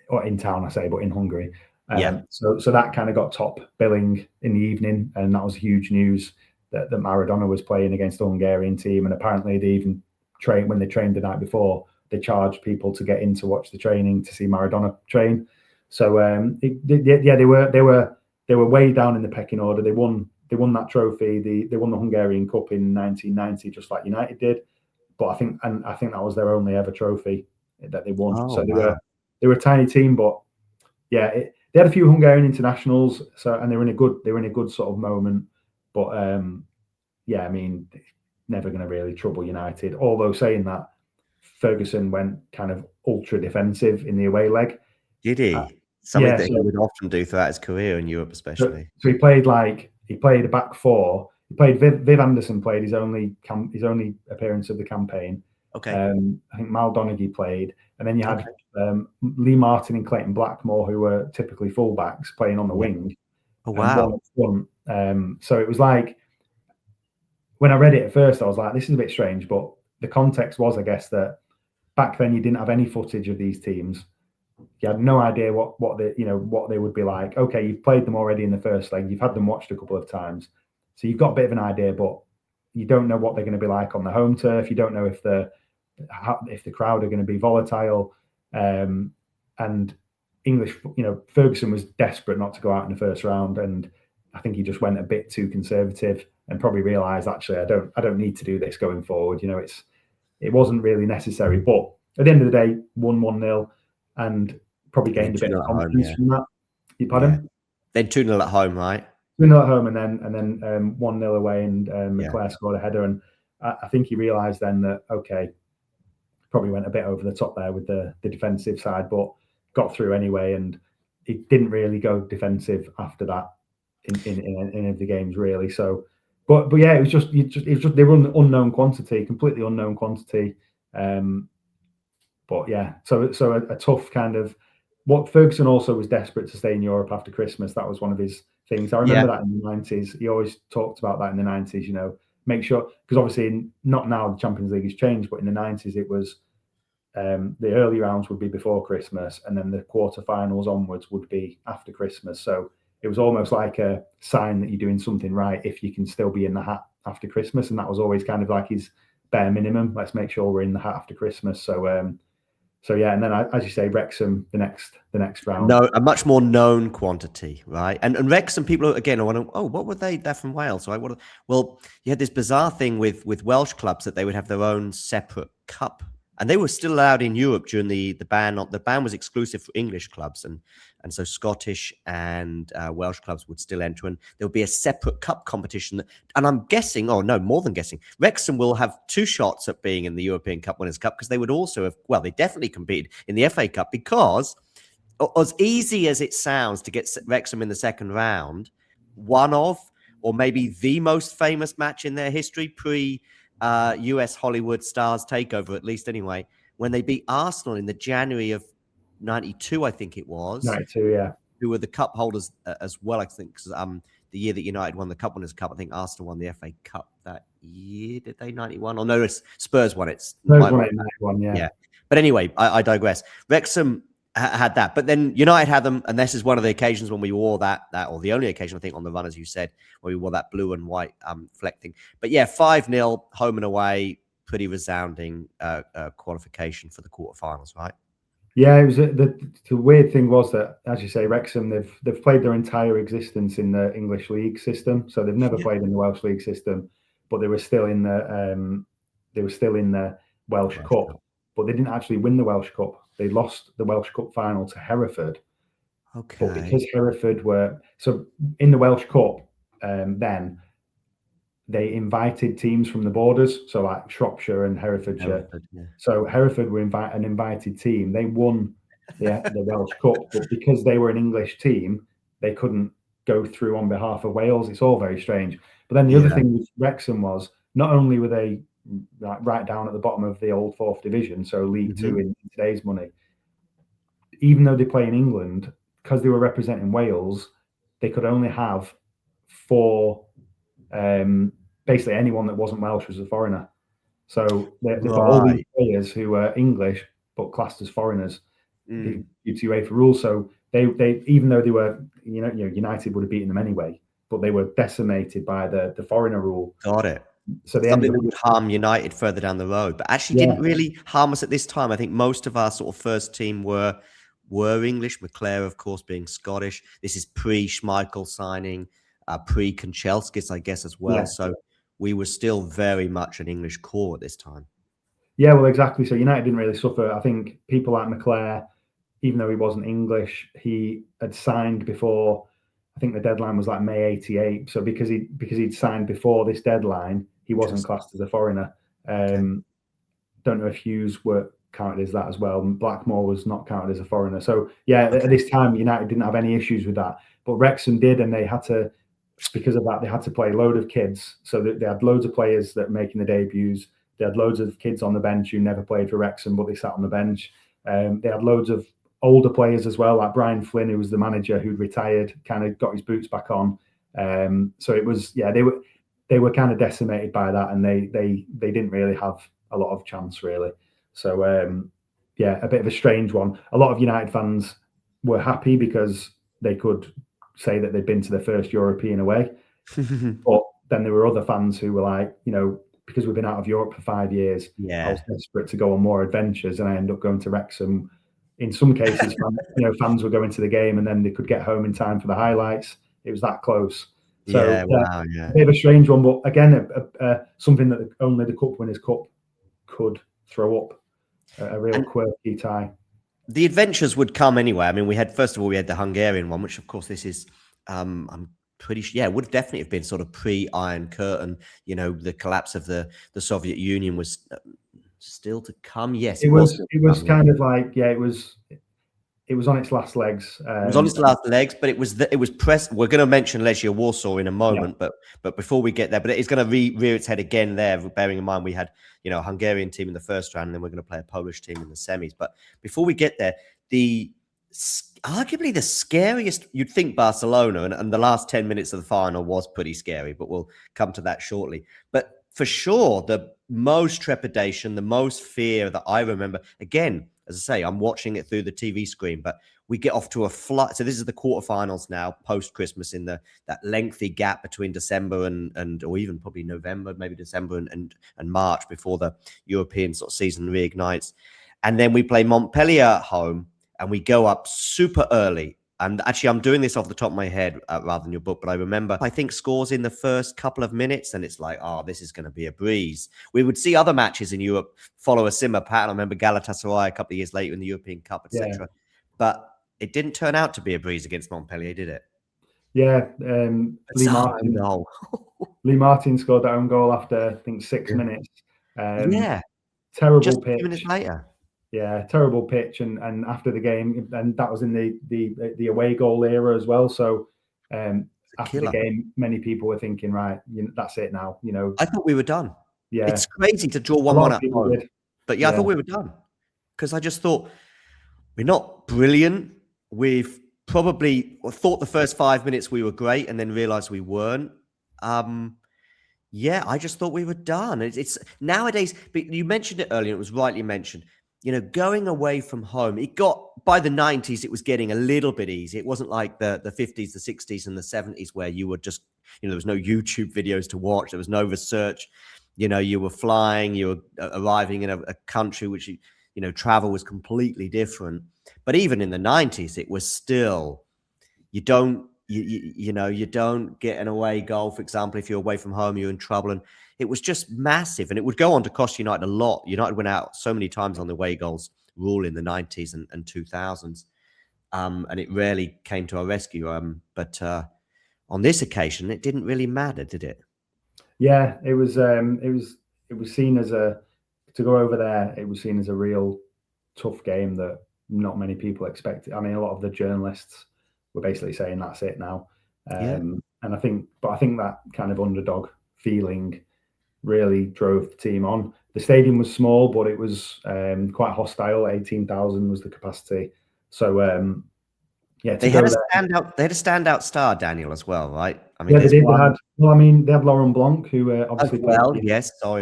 or in town, I say, but in Hungary. So that kind of got top billing in the evening, and that was huge news that Maradona was playing against the Hungarian team. And apparently, they even when they trained the night before, they charged people to get in to watch the training to see Maradona train. So they were way down in the pecking order. They won that trophy. They won the Hungarian Cup in 1990, just like United did. But I think that was their only ever trophy that they won. They were a tiny team, but they had a few Hungarian internationals. And they were in a good sort of moment. But I mean, never going to really trouble United. Although saying that, Ferguson went kind of ultra defensive in the away leg. Did he? Something that he would often do throughout his career in Europe, especially. So he played a back four. He played Viv Anderson played his only appearance of the campaign. Okay. I think Mal Donaghy played, and then you had Lee Martin and Clayton Blackmore, who were typically fullbacks, playing on the wing. Oh wow! So it was like, when I read it at first, I was like, this is a bit strange, but the context was, I guess, that back then you didn't have any footage of these teams. You had no idea what they would be like. Okay, you've played them already in the first leg. You've had them watched a couple of times, so you've got a bit of an idea, but you don't know what they're going to be like on the home turf. You don't know if the crowd are going to be volatile. And English, Ferguson was desperate not to go out in the first round, and I think he just went a bit too conservative and probably realised, actually, I don't need to do this going forward. It wasn't really necessary. But at the end of the day, won 1-0 and probably gained a bit of confidence from that. You pardon? Yeah. Then 2-0 at home, right? 2-0 at home, and then 1-0 away, and McClare scored a header. And I think he realised then that, okay, probably went a bit over the top there with the defensive side, but got through anyway. And it didn't really go defensive after that in any of the games, really. So, but yeah, it was just they were an unknown quantity, completely unknown quantity. But yeah, so a tough kind of. What Ferguson also was desperate to stay in Europe after Christmas. That was one of his things. I remember that in the 90s. He always talked about that in the 90s, make sure, because obviously not now the Champions League has changed, but in the 90s it was the early rounds would be before Christmas, and then the quarterfinals onwards would be after Christmas. So it was almost like a sign that you're doing something right if you can still be in the hat after Christmas. And that was always kind of like his bare minimum. Let's make sure we're in the hat after Christmas. So yeah, and then as you say, Wrexham the next round. No, a much more known quantity, right? And Wrexham people again, I want to. Oh, what were they? They're from Wales, right? Well, you had this bizarre thing with Welsh clubs that they would have their own separate cup, and they were still allowed in Europe during the ban. The ban was exclusive for English clubs, and so Scottish and Welsh clubs would still enter, and there would be a separate cup competition. And I'm guessing, oh no, more than guessing, Wrexham will have 2 shots at being in the European Cup Winners' Cup, because they would also have, well, they definitely competed in the FA Cup, because as easy as it sounds to get Wrexham in the second round, one of, or maybe the most famous match in their history, US Hollywood Stars takeover, at least anyway, when they beat Arsenal in the January of 92, I think it was. 92, yeah. Who were the cup holders as well, I think. the year that United won the Cup Winners' Cup. I think Arsenal won the FA Cup that year. Did they 91? Or no, Spurs won it. Spurs won it in 91, yeah. But anyway, I digress. Wrexham had that, but then United had them, and this is one of the occasions when we wore that, or the only occasion I think on the run, as you said, where we wore that blue and white fleck thing. But yeah, 5-0 home and away, pretty resounding qualification for the quarterfinals, right? Yeah, it was the weird thing was that, as you say, Wrexham they've played their entire existence in the English league system, so they've never played in the Welsh league system, but they were still in the Welsh Cup, but they didn't actually win the Welsh Cup. They lost the Welsh Cup final to Hereford. Okay. But because Hereford were in the Welsh Cup, then they invited teams from the borders, so like Shropshire and Herefordshire. So Hereford were an invited team. They won the Welsh Cup, but because they were an English team, they couldn't go through on behalf of Wales. It's all very strange. But then the other thing with Wrexham was, not only were they right down at the bottom of the old 4th division, so League Two in today's money, even though they play in England, because they were representing Wales, they could only have 4. Basically, anyone that wasn't Welsh was a foreigner. So they've got all these players who were English but classed as foreigners due to UEFA rules. So they even though they were, United would have beaten them anyway, but they were decimated by the foreigner rule. Got it. So they something that would harm United further down the road, but actually didn't really harm us at this time. I think most of our sort of first team were English. McClare, of course, being Scottish. This is pre-Schmeichel signing, pre-Kanchelskis, I guess, as well. So we were still very much an English core at this time. Yeah, well, exactly. So United didn't really suffer. I think people like McClare, even though he wasn't English, he had signed before. I think the deadline was like May '88. So because he'd signed before this deadline, he wasn't classed as a foreigner. Don't know if Hughes were counted as that as well. And Blackmore was not counted as a foreigner. So at this time, United didn't have any issues with that. But Wrexham did, and they had to, because of that, they had to play a load of kids. So they had loads of players that were making the debuts. They had loads of kids on the bench who never played for Wrexham, but they sat on the bench. They had loads of older players as well, like Brian Flynn, who was the manager, who'd retired, kind of got his boots back on. So it was, they were kind of decimated by that, and they didn't really have a lot of chance, really. So a bit of a strange one. A lot of United fans were happy because they could say that they'd been to their first European away. But then there were other fans who were like, because we've been out of Europe for 5 years, I was desperate to go on more adventures, and I ended up going to Wrexham. In some cases, fans were going to the game and then they could get home in time for the highlights. It was that close. So a bit of a strange one, but again, something that only the Cup Winners' Cup could throw up, a real quirky tie. The adventures would come anyway. I mean, we had the Hungarian one, which of course this is, I'm pretty sure, it would definitely have been sort of pre-Iron Curtain. The collapse of the Soviet Union was still to come. Yes, it was kind of like, it was on its last legs. It was on its last legs, but it was pressed. We're going to mention Legia Warsaw in a moment, but before we get there, but it's going to rear its head again there, bearing in mind we had, a Hungarian team in the first round, and then we're going to play a Polish team in the semis. But before we get there, arguably the scariest, you'd think Barcelona, and the last 10 minutes of the final was pretty scary, but we'll come to that shortly. But for sure, the most trepidation, the most fear that I remember, again, as I say, I'm watching it through the TV screen, but we get off to a flight. So this is the quarterfinals now, post-Christmas, in that lengthy gap between December and or even probably November, maybe December and March, before the European sort of season reignites. And then we play Montpellier at home, and we go up super early. And actually, I'm doing this off the top of my head rather than your book, but I remember, I think, scores in the first couple of minutes, and it's like, this is going to be a breeze. We would see other matches in Europe follow a similar pattern. I remember Galatasaray a couple of years later in the European Cup, etc. But it didn't turn out to be a breeze against Montpellier, did it? Yeah. Lee Martin scored that own goal after, I think, 6 minutes. Terrible just pitch. 2 minutes later. Yeah, terrible pitch, and after the game, and that was in the away goal era as well. So after the game, many people were thinking, right, that's it now. I thought we were done. Yeah, it's crazy to draw 1-1 at home, but I thought we were done, because I just thought we're not brilliant. We've probably thought the first 5 minutes we were great and then realized we weren't. Yeah, I just thought we were done. It's nowadays, but you mentioned it earlier, it was rightly mentioned. Going away from home, it got by the 90s, it was getting a little bit easy. It wasn't like the 50s, the 60s, and the 70s where you were just, there was no YouTube videos to watch, there was no research. You were flying, you were arriving in a country which, travel was completely different. But even in the 90s, it was still, you don't get an away goal, for example. If you're away from home, you're in trouble. And it was just massive. And it would go on to cost United a lot. United went out so many times on the away goals rule in the 90s and 2000s. And it rarely came to our rescue. But on this occasion, it didn't really matter, did it? Yeah, it was seen as to go over there, it was seen as a real tough game that not many people expected. I mean, a lot of the journalists were basically saying that's it now. And I think that kind of underdog feeling really drove the team on. The stadium was small, but it was quite hostile. 18,000 was the capacity. So they had a standout star, Daniel, as well, right? I mean, yeah, they did. They had Laurent Blanc, who obviously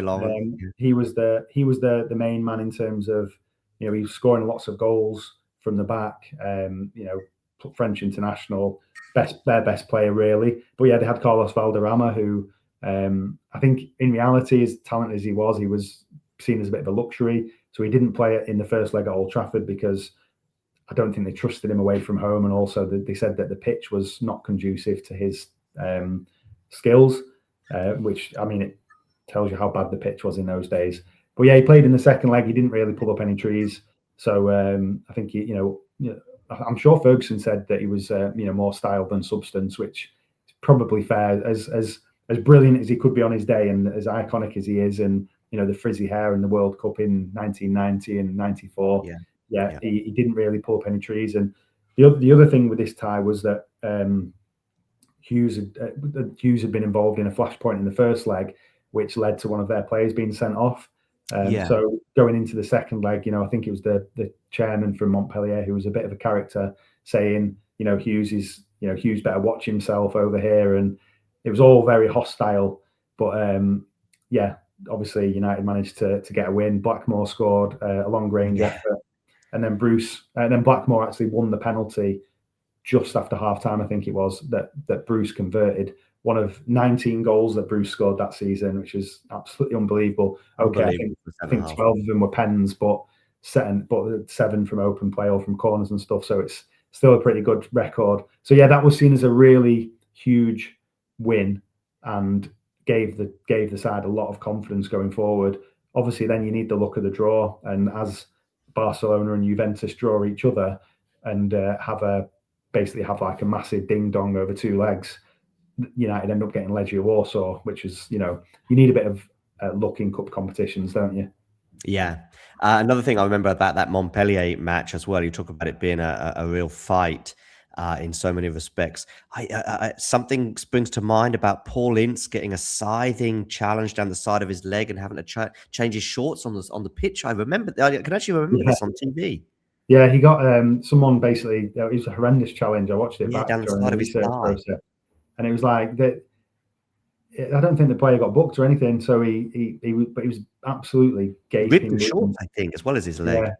Laurent. He was the main man in terms of, he was scoring lots of goals from the back. French international, their best player really. But yeah, they had Carlos Valderrama, who I think in reality, as talented as he was seen as a bit of a luxury. So he didn't play it in the first leg at Old Trafford because I don't think they trusted him away from home, and also they said that the pitch was not conducive to his skills, which, I mean, it tells you how bad the pitch was in those days. But yeah, he played in the second leg. He didn't really pull up any trees. So I think I'm sure Ferguson said that he was more style than substance, which is probably fair. As brilliant as he could be on his day, and as iconic as he is, and the frizzy hair in the World Cup in 1990 and 94. Yeah. He didn't really pull up any trees. And the other thing with this tie was that Hughes had been involved in a flashpoint in the first leg, which led to one of their players being sent off. So going into the second leg, I think it was the chairman from Montpellier, who was a bit of a character, saying, Hughes better watch himself over here. And it was all very hostile. But obviously United managed to get a win. Blackmore scored a long range effort. And then Blackmore actually won the penalty just after half time, I think it was, that Bruce converted. One of 19 goals that Bruce scored that season, which is absolutely unbelievable. Okay, I think 12 of them were pens, but 7 from open play or from corners and stuff. So it's still a pretty good record. So yeah, that was seen as a really huge win and gave the side a lot of confidence going forward. Obviously, then you need the luck of the draw, and as Barcelona and Juventus draw each other and have like a massive ding dong over 2 legs, United end up getting Legia Warsaw, which is, you need a bit of luck in cup competitions, don't you? Yeah. Another thing I remember about that Montpellier match as well, you talk about it being a real fight in so many respects. Something springs to mind about Paul Ince getting a scything challenge down the side of his leg and having to change his shorts on the pitch. I can actually remember this on TV. Yeah, he got someone basically. It was a horrendous challenge. I watched it back down the side of his process, and it was like that. I don't think the player got booked or anything. So he was absolutely gaping. Ripped his shorts, I think, as well as his leg. Yeah,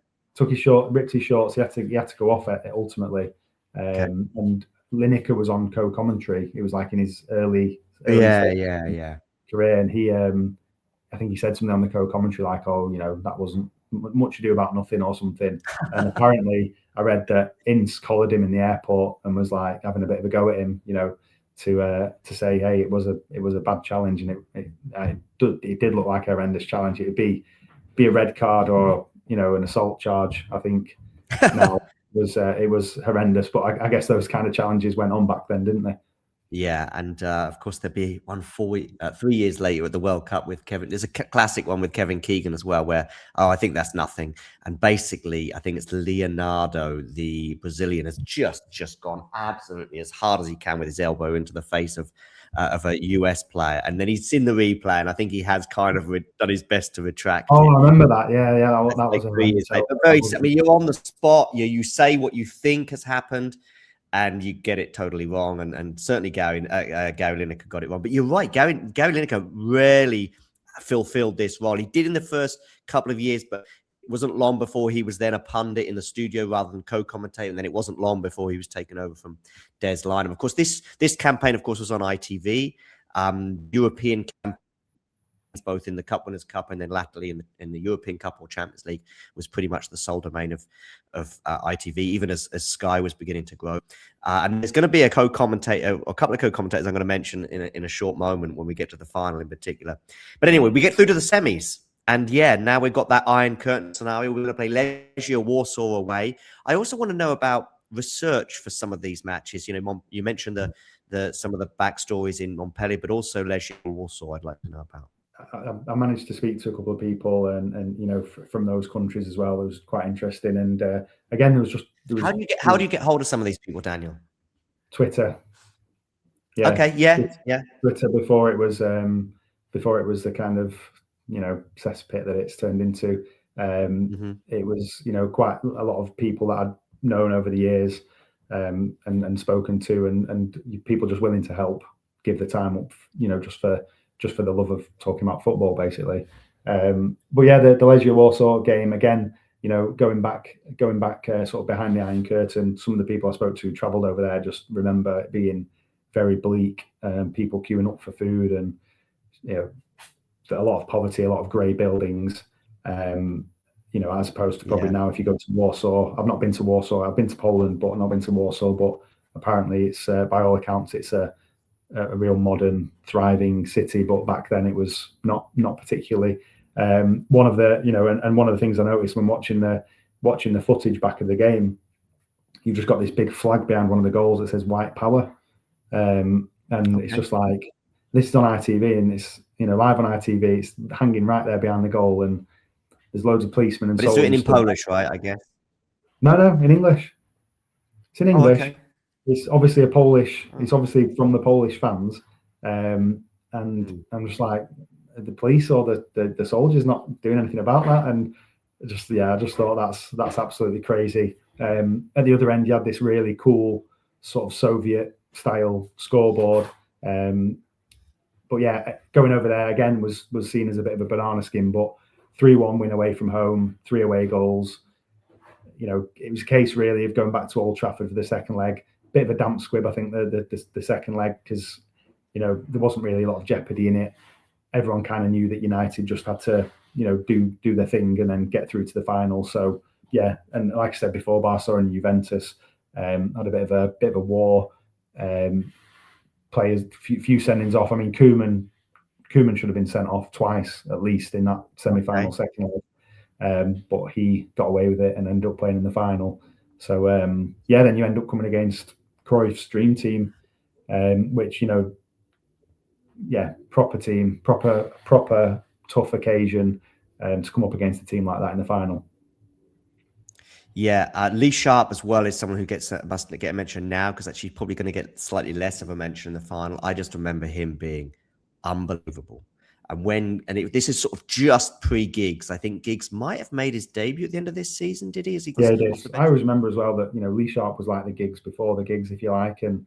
ripped his shorts. He had to go off it ultimately. And Lineker was on co-commentary. It was like in his early career, and he I think he said something on the co-commentary like, that wasn't much ado about nothing or something. And apparently I read that Ince collared him in the airport and was like having a bit of a go at him, to say, hey, it was a bad challenge, and it did look like a horrendous challenge. It would be a red card or an assault charge, I think. Now it was horrendous, but I guess those kind of challenges went on back then, didn't they? Yeah, and of course there'd be one 3 years later at the World Cup with Kevin. There's a classic one with Kevin Keegan as well, where I think that's nothing, and basically I think it's Leonardo, the Brazilian, has just gone absolutely as hard as he can with his elbow into the face of a US player, and then he's in the replay, and I think he has kind of done his best to retract. Oh, I remember that. Yeah, that was 3 years later. But I mean, you're on the spot. You say what you think has happened. and you get it totally wrong. And certainly Gary Lineker got it wrong. But you're right, Gary Lineker rarely fulfilled this role. He did in the first couple of years, but it wasn't long before he was then a pundit in the studio rather than co-commentator, and then it wasn't long before he was taken over from Des Lynam. Of course, this campaign, of course, was on ITV. European campaigns, both in the Cup Winners' Cup and then latterly in the European Cup or Champions League, was pretty much the sole domain of ITV, even as Sky was beginning to grow. And there's going to be a co-commentator, or a couple of co-commentators I'm going to mention in a short moment when we get to the final in particular. But anyway, we get through to the semis. And yeah, now we've got that Iron Curtain scenario. We're going to play Legia Warsaw away. I also want to know about research for some of these matches. You know, you mentioned some of the backstories in Montpellier, but also Legia Warsaw I'd like to know about. I managed to speak to a couple of people and you know, from those countries as well. It was quite interesting. And again, how do you get hold of some of these people, Daniel? Twitter. Yeah. Okay. Yeah. Twitter before it was the kind of, you know, cesspit that it's turned into. It was, you know, quite a lot of people that I'd known over the years and spoken to, and people just willing to help, give the time up, you know, just for the love of talking about football, basically. But yeah, the Legia Warsaw game again, you know, going back sort of behind the Iron Curtain. Some of the people I spoke to who travelled over there just remember it being very bleak, people queuing up for food, and you know, a lot of poverty, a lot of grey buildings. You know, as opposed to probably now, if you go to Warsaw, I've not been to Warsaw. I've been to Poland, but not been to Warsaw. But apparently, it's by all accounts, it's a real modern, thriving city. But back then, it was not particularly. One of the, you know, and one of the things I noticed when watching the footage back of the game, you've just got this big flag behind one of the goals that says "White Power," and it's just like, this is on ITV, and it's, you know, live on ITV. It's hanging right there behind the goal, and there's loads of policemen and. But it's written in Polish, right? I guess. No, in English. It's in English. Oh, okay. It's obviously It's obviously from the Polish fans, and I'm just like, the police or the soldiers not doing anything about that, and I just thought that's absolutely crazy. At the other end, you had this really cool sort of Soviet style scoreboard. But yeah, going over there again was seen as a bit of a banana skin, but 3-1 win away from home, 3 away goals. You know, it was a case really of going back to Old Trafford for the second leg. Bit of a damp squib, I think, the second leg, because, you know, there wasn't really a lot of jeopardy in it. Everyone kind of knew that United just had to, you know, do their thing and then get through to the final. So yeah, and like I said before, Barcelona and Juventus had a bit of a war. Players, few sendings off. I mean, Koeman should have been sent off twice at least in that semi-final second leg, but he got away with it and ended up playing in the final. So yeah, then you end up coming against Cruyff's dream team, which, you know, yeah, proper team, proper tough occasion, to come up against a team like that in the final. Yeah, Lee Sharp as well is someone who must get a mention now, because actually he's probably going to get slightly less of a mention in the final. I just remember him being unbelievable. And this is sort of just pre-Giggs. I think Giggs might have made his debut at the end of this season, did he? Yeah, he did. I always remember as well that, you know, Lee Sharp was like the Giggs before the Giggs, if you like, and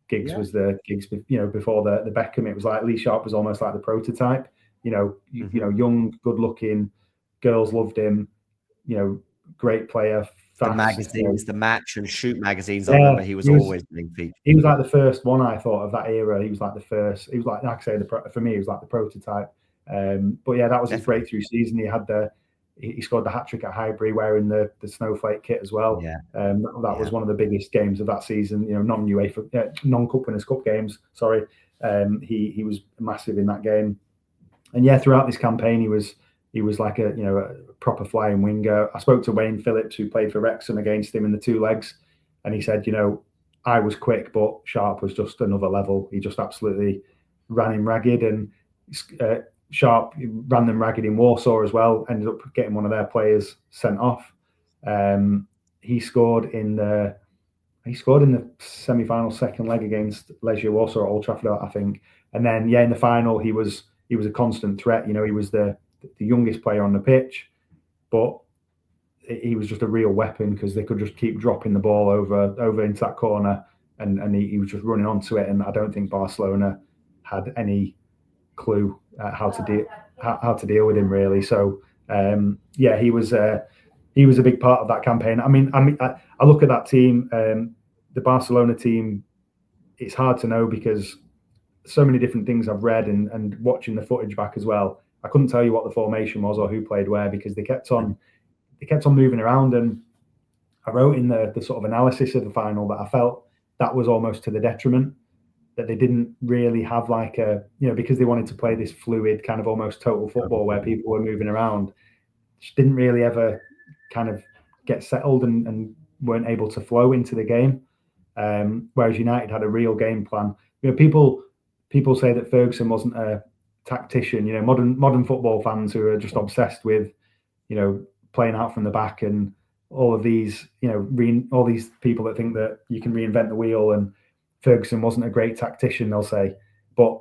Giggs was the Giggs, you know, before the Beckham. It was like Lee Sharp was almost like the prototype. You know, you know, young, good-looking, girls loved him. You know, great player. Fast, the magazines, the Match and Shoot magazines. Yeah, I remember he was always being featured. He was like the first one, I thought, of that era. He was like the first. He was like I say, for me, he was like the prototype. But yeah, that was his breakthrough season. He scored the hat trick at Highbury wearing the snowflake kit as well. Yeah, that was one of the biggest games of that season. You know, non-Cup Winners' Cup games. Sorry, he was massive in that game. And yeah, throughout this campaign, he was like a proper flying winger. I spoke to Wayne Phillips, who played for Wrexham, against him in the 2 legs, and he said, you know, I was quick, but Sharp was just another level. He just absolutely ran him ragged, and Sharp ran them ragged in Warsaw as well. Ended up getting one of their players sent off. He scored in the semi-final second leg against Legia Warsaw at Old Trafford, I think. And then yeah, in the final, he was a constant threat. You know, he was the youngest player on the pitch, but he was just a real weapon because they could just keep dropping the ball over into that corner, and he was just running onto it. And I don't think Barcelona had any clue how to deal with him really. So yeah, he was a big part of that campaign. I mean, I look at that team, the Barcelona team. It's hard to know because so many different things I've read and watching the footage back as well. I couldn't tell you what the formation was or who played where because they kept on moving around. And I wrote in the sort of analysis of the final that I felt that was almost to the detriment, that they didn't really have like because they wanted to play this fluid kind of almost total football where people were moving around, just didn't really ever kind of get settled and weren't able to flow into the game. Whereas United had a real game plan. People say that Ferguson wasn't a tactician. Modern football fans who are just obsessed with, playing out from the back and all of these, all these people that think that you can reinvent the wheel and Ferguson wasn't a great tactician, they'll say. But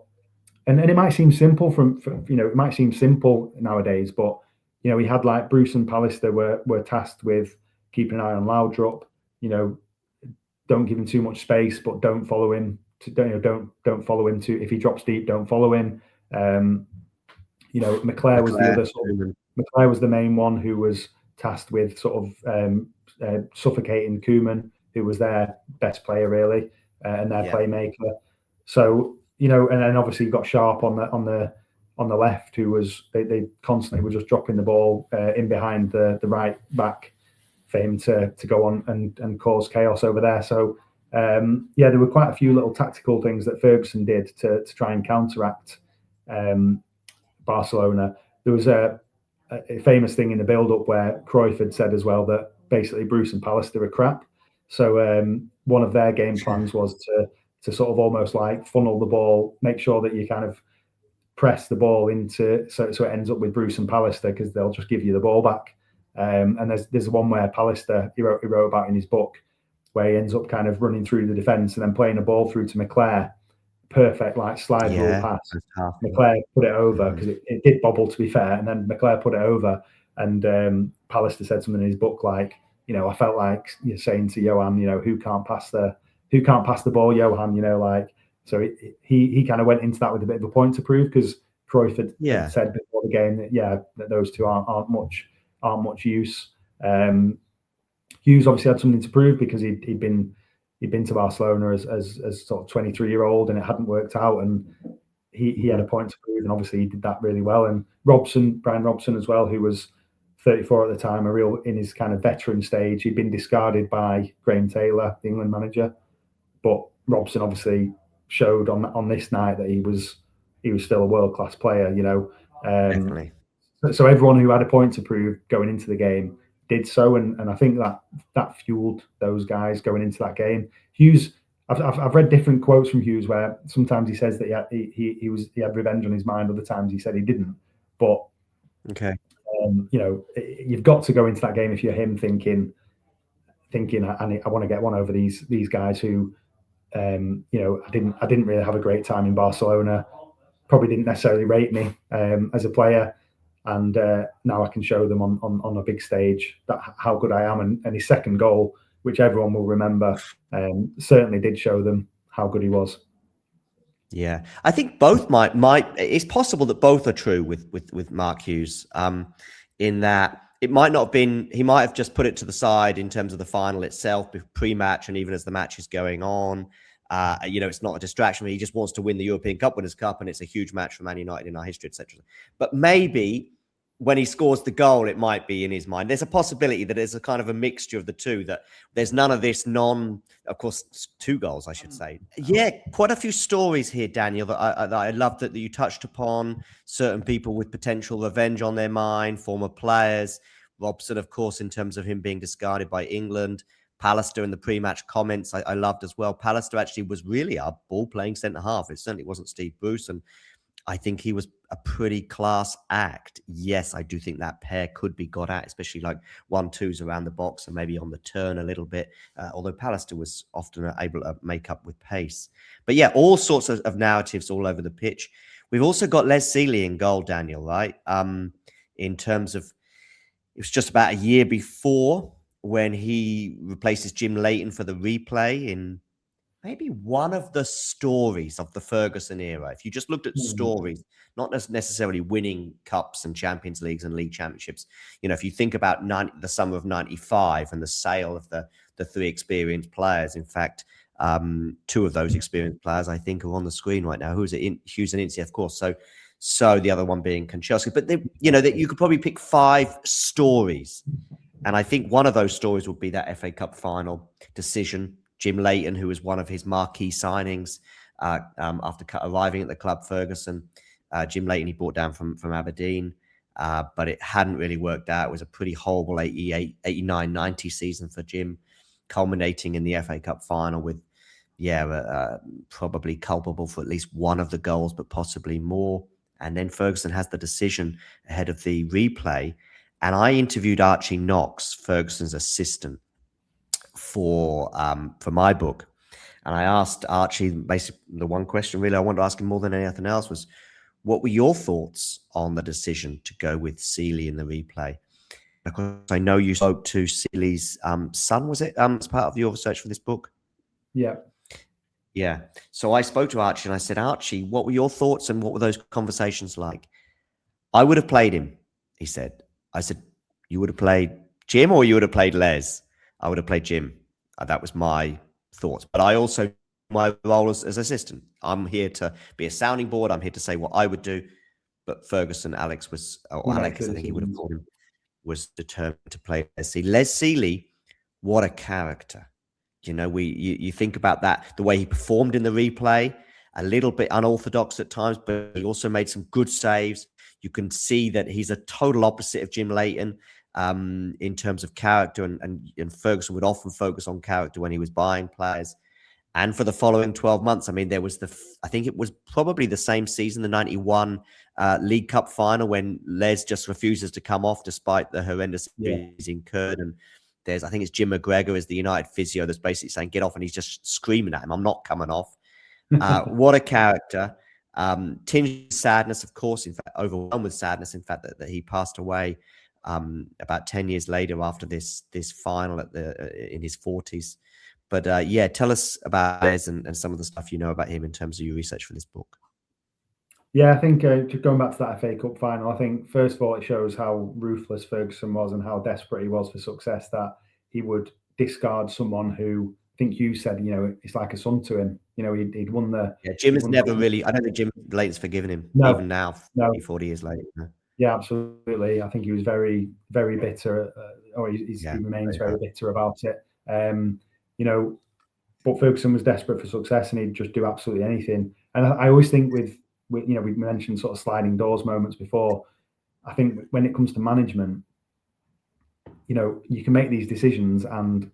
and it might seem simple it might seem simple nowadays, but we had like Bruce and Pallister were tasked with keeping an eye on Laudrup. Don't give him too much space, but don't follow him. Don't follow him too. If he drops deep, don't follow him. McClair was the other McClair was the main one who was tasked with sort of suffocating Koeman, who was their best player really, and their playmaker. So and then obviously you've got Sharp on the left, who was they constantly were just dropping the ball in behind the right back for him to go on and cause chaos over there. So there were quite a few little tactical things that Ferguson did to try and counteract Barcelona. There was a famous thing in the build-up where Cruyff had said as well that basically Bruce and Pallister are crap. So one of their game plans was to sort of almost like funnel the ball, make sure that you kind of press the ball into so it ends up with Bruce and Pallister because they'll just give you the ball back. And there's one where Pallister he wrote about in his book where he ends up kind of running through the defence and then playing a ball through to McClair, perfect like slide rule pass. McClair put it over because it did bobble to be fair, and then McClair put it over, and Pallister said something in his book like, I felt like you're saying to Johan, who can't pass the ball, Johan, like. So he kind of went into that with a bit of a point to prove because Cruyff had said before the game that those two aren't much use. Hughes obviously had something to prove because he'd been to Barcelona as sort of 23-year-old and it hadn't worked out, and he had a point to prove, and obviously he did that really well. And Brian Robson as well, who was 34 at the time, in his kind of veteran stage. He'd been discarded by Graham Taylor, the England manager, but Robson obviously showed on this night that he was still a world-class player, Definitely. So everyone who had a point to prove going into the game did so, and I think that fueled those guys going into that game. Hughes, I've read different quotes from Hughes where sometimes he says that he had revenge on his mind, other times he said he didn't. But you've got to go into that game if you're him thinking I want to get one over these guys who I didn't really have a great time in Barcelona, probably didn't necessarily rate me as a player, and now I can show them on a big stage that how good I am. And his second goal, which everyone will remember, certainly did show them how good he was. Yeah, I think both might. It's possible that both are true with Mark Hughes. In that it might not have been. He might have just put it to the side in terms of the final itself, pre-match, and even as the match is going on. It's not a distraction. He just wants to win the European Cup Winners' Cup, and it's a huge match for Man United in our history, etc. But maybe when he scores the goal, it might be in his mind. There's a possibility that there's a kind of a mixture of the two, that there's none of this of course, 2 goals, I should say. Yeah, quite a few stories here, Daniel, that I love that you touched upon. Certain people with potential revenge on their mind, former players. Robson, of course, in terms of him being discarded by England. Pallister in the pre-match comments, I loved as well. Pallister actually was really a ball-playing centre-half. It certainly wasn't Steve Bruce, and I think he was a pretty class act. Yes, I do think that pair could be got at, especially like 1-2s around the box and maybe on the turn a little bit, although Pallister was often able to make up with pace. But yeah, all sorts of narratives all over the pitch. We've also got Les Sealey in goal, Daniel, right? In terms of it was just about a year before when he replaces Jim Leighton for the replay in maybe one of the stories of the Ferguson era. If you just looked at stories, not necessarily winning cups and Champions Leagues and league championships, if you think about the summer of 95 and the sale of the three experienced players, in fact, two of those experienced players, I think, are on the screen right now. Who is it? Hughes and Ince, of course. So the other one being Konchesky. But, that you could probably pick 5 stories. And I think one of those stories would be that FA Cup final decision. Jim Leighton, who was one of his marquee signings after arriving at the club, Ferguson. Jim Leighton, he brought down from Aberdeen, but it hadn't really worked out. It was a pretty horrible 89-90 season for Jim, culminating in the FA Cup final with, probably culpable for at least one of the goals, but possibly more. And then Ferguson has the decision ahead of the replay. And I interviewed Archie Knox, Ferguson's assistant, for my book. And I asked Archie, basically the one question really I wanted to ask him more than anything else was, what were your thoughts on the decision to go with Seeley in the replay? Because I know you spoke to Seeley's son, was it, as part of your research for this book? Yeah. Yeah. So I spoke to Archie and I said, Archie, what were your thoughts and what were those conversations like? I would have played him, he said. I said, you would have played Jim or you would have played Les? I would have played Jim. That was my thoughts. But I also, my role as assistant, I'm here to be a sounding board. I'm here to say what I would do. But Ferguson, Alex was, or Alex, I think he would have called him, was determined to play Les Seeley. Les Seeley, what a character. You think about that, the way he performed in the replay, a little bit unorthodox at times, but he also made some good saves. You can see that he's a total opposite of Jim Leighton in terms of character, and Ferguson would often focus on character when he was buying players. And for the following 12 months, I mean, there was I think it was probably the same season, the 91 League Cup final, when Les just refuses to come off despite the horrendous injuries incurred. And I think it's Jim McGregor as the United physio that's basically saying, get off. And he's just screaming at him, I'm not coming off. What a character. Tinged with sadness, of course, in fact, overwhelmed with sadness, in fact, that he passed away about 10 years later after this final in his 40s. But tell us about Les and some of the stuff you know about him in terms of your research for this book. Yeah, I think just going back to that FA Cup final, I think first of all it shows how ruthless Ferguson was and how desperate he was for success, that he would discard someone who, I think you said, it's like a son to him. He'd won the... Yeah, Jim has never really... I don't think Jim Leighton's forgiven him, even now, 40 years later. No. Yeah, absolutely. I think he was very, very bitter, or he remains very bitter about it. But Ferguson was desperate for success and he'd just do absolutely anything. And I always think with we mentioned sort of sliding doors moments before. I think when it comes to management, you can make these decisions and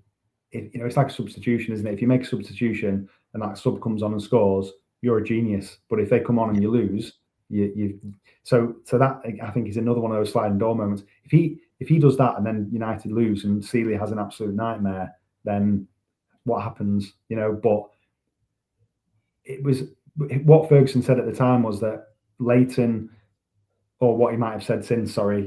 it's like a substitution, isn't it? If you make a substitution and that sub comes on and scores, you're a genius. But if they come on and you lose, so that I think is another one of those sliding door moments. If he does that and then United lose and Seeley has an absolute nightmare, then what happens? But it was what Ferguson said at the time was that Leighton, or what he might have said since, I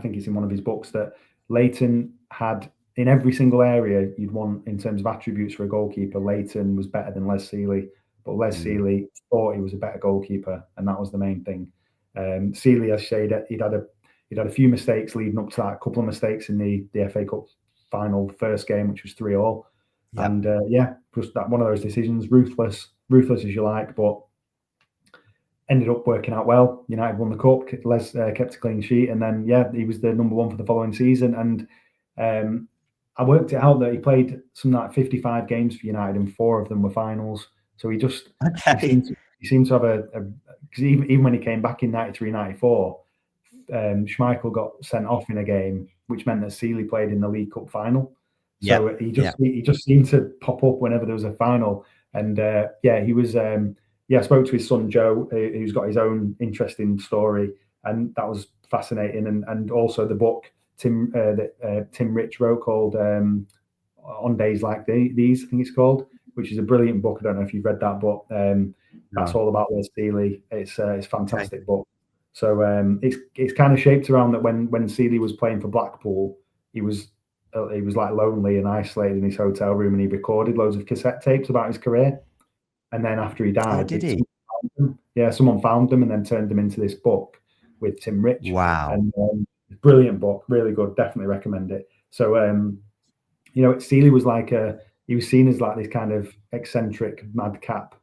think it's in one of his books, that Leighton had, in every single area you'd want in terms of attributes for a goalkeeper, Leighton was better than Les Seeley. But Les Seeley thought he was a better goalkeeper, and that was the main thing. Seeley, as I said, he'd had a few mistakes leading up to that, a couple of mistakes in the FA Cup final, first game, which was 3-3. Yeah. And just that one of those decisions, ruthless as you like, but ended up working out well. United won the cup. Les kept a clean sheet, and then he was the number one for the following season. And I worked it out that he played something like 55 games for United, and 4 of them were finals. So he just he seemed to have because even when he came back in 93-94, Schmeichel got sent off in a game, which meant that Seeley played in the League Cup final. So he just seemed to pop up whenever there was a final. And he was I spoke to his son Joe, who's got his own interesting story, and that was fascinating. And also the book that Tim Rich wrote called On Days Like These, I think it's called, which is a brilliant book. I don't know if you've read that, but that's all about Les Seeley. It's a fantastic book. So it's kind of shaped around that when Seeley was playing for Blackpool, he was like lonely and isolated in his hotel room, and he recorded loads of cassette tapes about his career. And then after he died, did he? Someone found them and then turned them into this book with Tim Rich. Wow. And brilliant book, really good. Definitely recommend it. So Seeley was he was seen as like this kind of eccentric madcap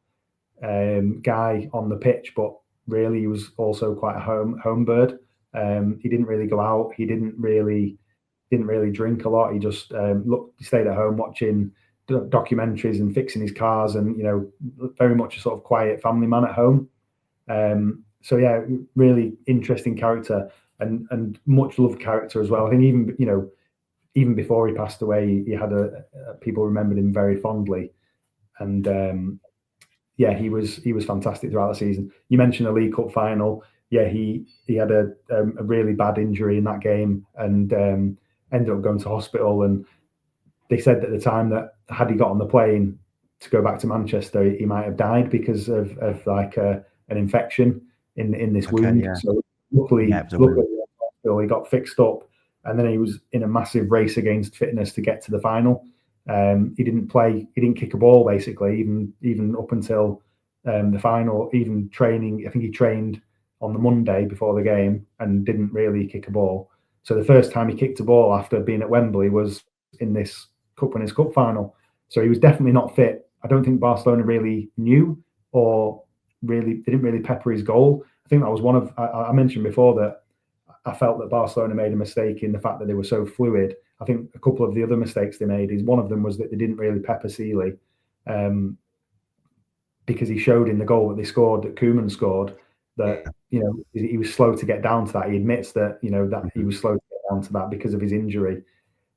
guy on the pitch, but really he was also quite a home bird. He didn't really go out. He didn't really drink a lot. He just he stayed at home watching documentaries and fixing his cars, and very much a sort of quiet family man at home. So yeah, really interesting character and much loved character as well. I think even before he passed away, he had people remembered him very fondly, and yeah, he was fantastic throughout the season. You mentioned the League Cup final. Yeah, he had a really bad injury in that game and ended up going to hospital. And they said at the time that had he got on the plane to go back to Manchester, he might have died because of like an infection in this wound. Yeah. So luckily he got fixed up, and then he was in a massive race against fitness to get to the final. He didn't play. He didn't kick a ball basically, even up until the final. Even training, I think he trained on the Monday before the game and didn't really kick a ball. So the first time he kicked a ball after being at Wembley was in this Cup Winners' Cup final. So he was definitely not fit. I don't think Barcelona really knew, or really didn't really pepper his goal. I think that was one of I mentioned before that I felt that Barcelona made a mistake in the fact that they were so fluid. I think a couple of the other mistakes they made is one of them was that they didn't really pepper Seeley, because he showed in the goal that they scored, that Koeman scored, that he was slow to get down to that. He admits that that he was slow to get down to that because of his injury.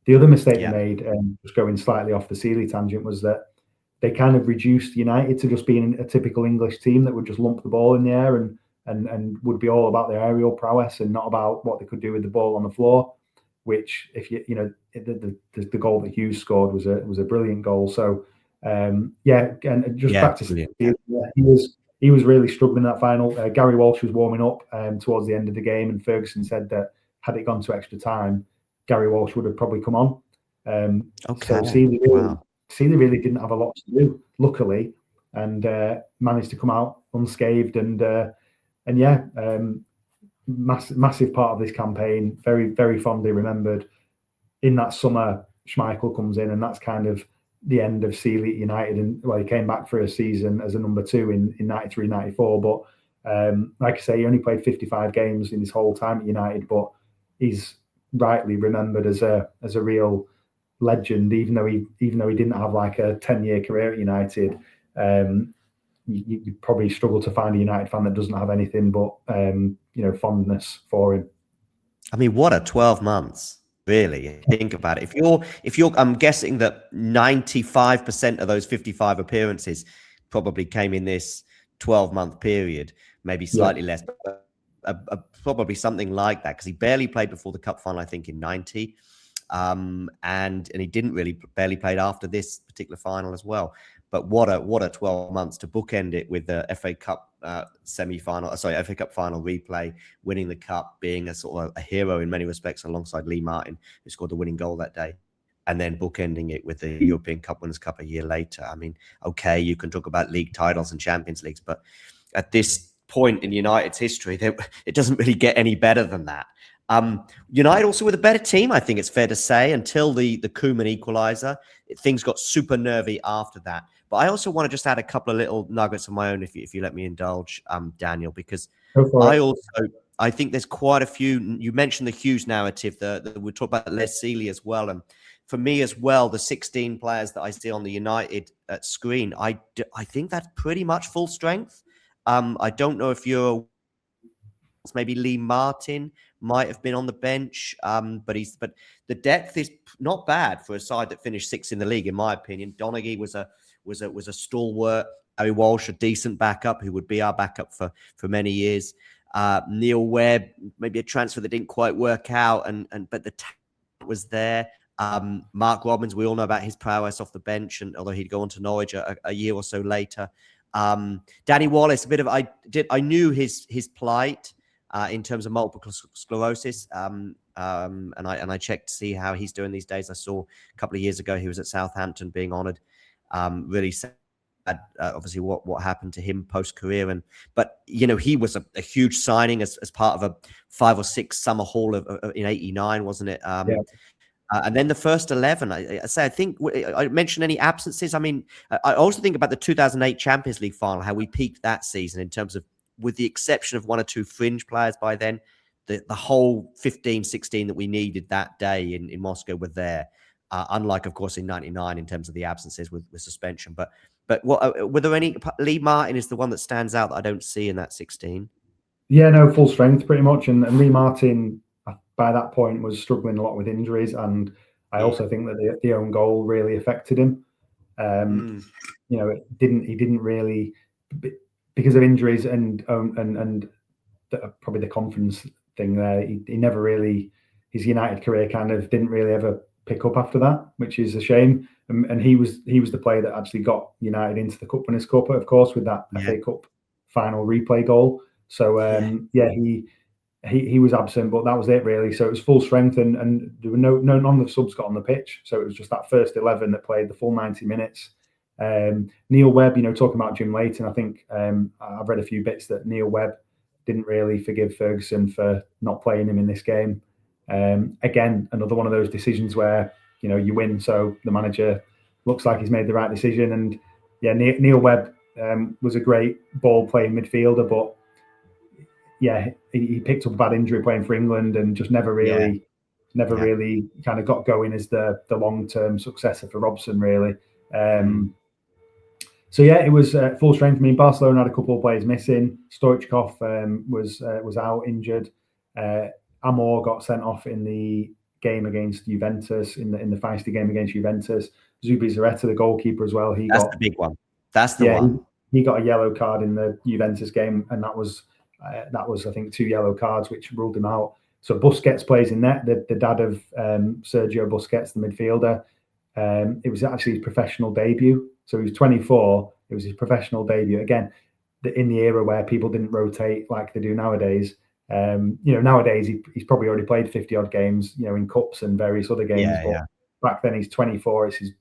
The other mistake they made, just going slightly off the Seeley tangent, was that they kind of reduced United to just being a typical English team that would just lump the ball in the air and would be all about their aerial prowess and not about what they could do with the ball on the floor. Which, if the goal that Hughes scored was a brilliant goal. So and just back to Seeley, he was really struggling in that final. Gary Walsh was warming up towards the end of the game, and Ferguson said that had it gone to extra time, Gary Walsh would have probably come on. So Seeley really didn't have a lot to do, luckily, and managed to come out unscathed. Massive part of this campaign, very, very fondly remembered. In that summer, Schmeichel comes in, and that's kind of the end of Seeley at United. And he came back for a season as a number 2 in 93, 94. But like I say, he only played 55 games in his whole time at United, but he's rightly remembered as a real legend, even though he didn't have like a 10-year career at United. You probably struggle to find a United fan that doesn't have anything but fondness for him. I mean, what a 12 months, really. Think about it. If you're I'm guessing that 95% of those 55 appearances probably came in this 12-month period, maybe slightly less, but probably something like that, because he barely played before the cup final, I think, in 90. And he didn't really barely played after this particular final as well. But what a 12 months to bookend it with the FA Cup FA Cup final replay, winning the cup, being a sort of a hero in many respects alongside Lee Martin, who scored the winning goal that day, and then bookending it with the European Cup Winners' Cup a year later. I mean, okay, you can talk about league titles and Champions Leagues, but at this point in United's history, it doesn't really get any better than that. United also with a better team, I think it's fair to say, until the Koeman equaliser. Things got super nervy after that. But I also want to just add a couple of little nuggets of my own, if you let me indulge, Daniel, because I think there's quite a few. You mentioned the Hughes narrative, we talk about Les Seeley as well, and for me as well, the 16 players that I see on the United screen, I think that's pretty much full strength. I don't know if you're maybe Lee Martin might have been on the bench, but the depth is not bad for a side that finished 6th in the league, in my opinion. Donaghy was a stalwart. Gary Walsh, a decent backup, who would be our backup for many years. Neil Webb, maybe a transfer that didn't quite work out, but the talent was there. Mark Robbins, we all know about his prowess off the bench, and although he'd go on to Norwich a year or so later. Danny Wallace, I knew his plight. in terms of multiple sclerosis. And I checked to see how he's doing these days. I saw a couple of years ago he was at Southampton being honoured. Really sad, obviously what happened to him post career, but he was a huge signing as part of a 5 or 6 summer haul in '89, wasn't it? Yeah. And then the first 11, I think I mentioned any absences. I mean, I also think about the 2008 Champions League final, how we peaked that season in terms of, with the exception of 1 or 2 fringe players by then, the whole 15, 16 that we needed that day in Moscow were there. Unlike, of course, in '99 in terms of the absences with suspension. But what were there any? Lee Martin is the one that stands out that I don't see in that 16. Yeah, no, full strength pretty much. And Lee Martin, by that point, was struggling a lot with injuries. And I also think that the own goal really affected him. He didn't really, because of injuries and probably the confidence thing there, he never really, his United career kind of didn't really ever pick up after that, which is a shame. And he was the player that actually got United into the Cup Winners' Cup, of course, with that FA Cup final replay goal. So he was absent, but that was it really. So it was full strength, and there were none of the subs got on the pitch. So it was just that first 11 that played the full 90 minutes. Neil Webb, talking about Jim Leighton, I think I've read a few bits that Neil Webb didn't really forgive Ferguson for not playing him in this game. Again, another one of those decisions where you win, so the manager looks like he's made the right decision. And Neil Webb was a great ball playing midfielder, but he picked up a bad injury playing for England and just never really kind of got going as the long-term successor for Robson, really. So it was full strength. I mean, Barcelona had a couple of players missing. Stoichkov was out injured. Amor got sent off in the game against Juventus, in the feisty game against Juventus. Zubizarreta, the goalkeeper, as well. That's the big one. That's the one. He got a yellow card in the Juventus game, and that was I think 2 yellow cards, which ruled him out. So Busquets plays in net, the dad of Sergio Busquets, the midfielder. It was actually his professional debut. So he was 24. It was his professional debut. Again, in the era where people didn't rotate like they do nowadays. Nowadays he's probably already played 50 odd games, in cups and various other games. Back then he's 24. It's his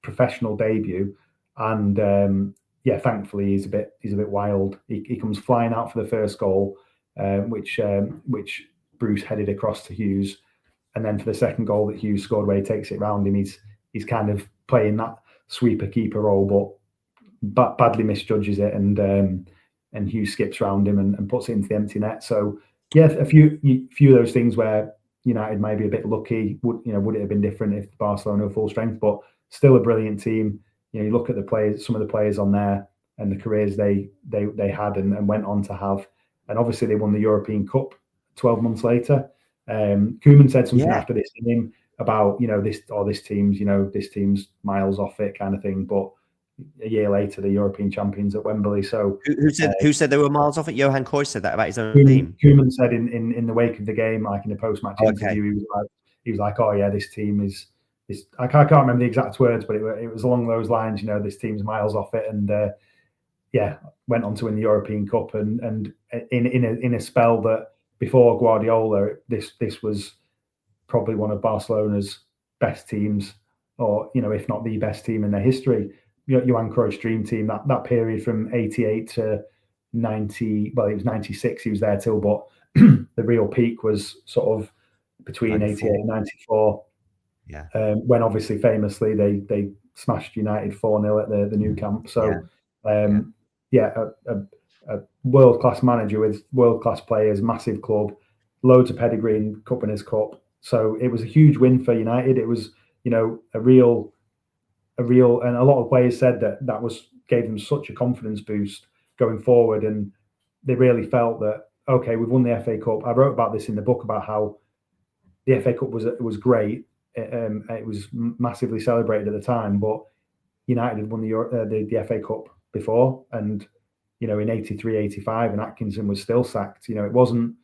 professional debut, and thankfully he's a bit wild. He comes flying out for the first goal, which Bruce headed across to Hughes, and then for the second goal that Hughes scored, where he takes it round him, he's kind of playing that sweeper keeper role, but badly misjudges it, and Hughes skips round him and puts it into the empty net. So a few of those things where United may be a bit lucky. Would it have been different if Barcelona were full strength? But still a brilliant team. You look at the players, some of the players on there, and the careers they had and went on to have, and obviously they won the European Cup 12 months later. Koeman said something after this game about this team's miles off it kind of thing, but a year later the European champions at Wembley. So who said they were miles off it? Johan Cruyff said that about his own team. Koeman said in the wake of the game, like in a post-match interview, he was like, oh yeah, this team is I can't remember the exact words, but it was along those lines. This team's miles off it, and went on to win the European Cup, and in a spell that before Guardiola, this was probably one of Barcelona's best teams, or if not the best team in their history. Johan Cruyff's dream team, that period from 88 to 90, well, it was 96 he was there till, but the real peak was sort of between 94. 88 and 94. When obviously famously they smashed United 4-0 at the new camp. So a world-class manager with world-class players, massive club, loads of pedigree in Cup Winners' Cup. So it was a huge win for United. It was a real, and a lot of players said that gave them such a confidence boost going forward, and they really felt that, okay, we've won the FA Cup. I wrote about this in the book about how the FA Cup was great. It was massively celebrated at the time, but United had won the FA Cup before, and in 83, 85, and Atkinson was still sacked. It wasn't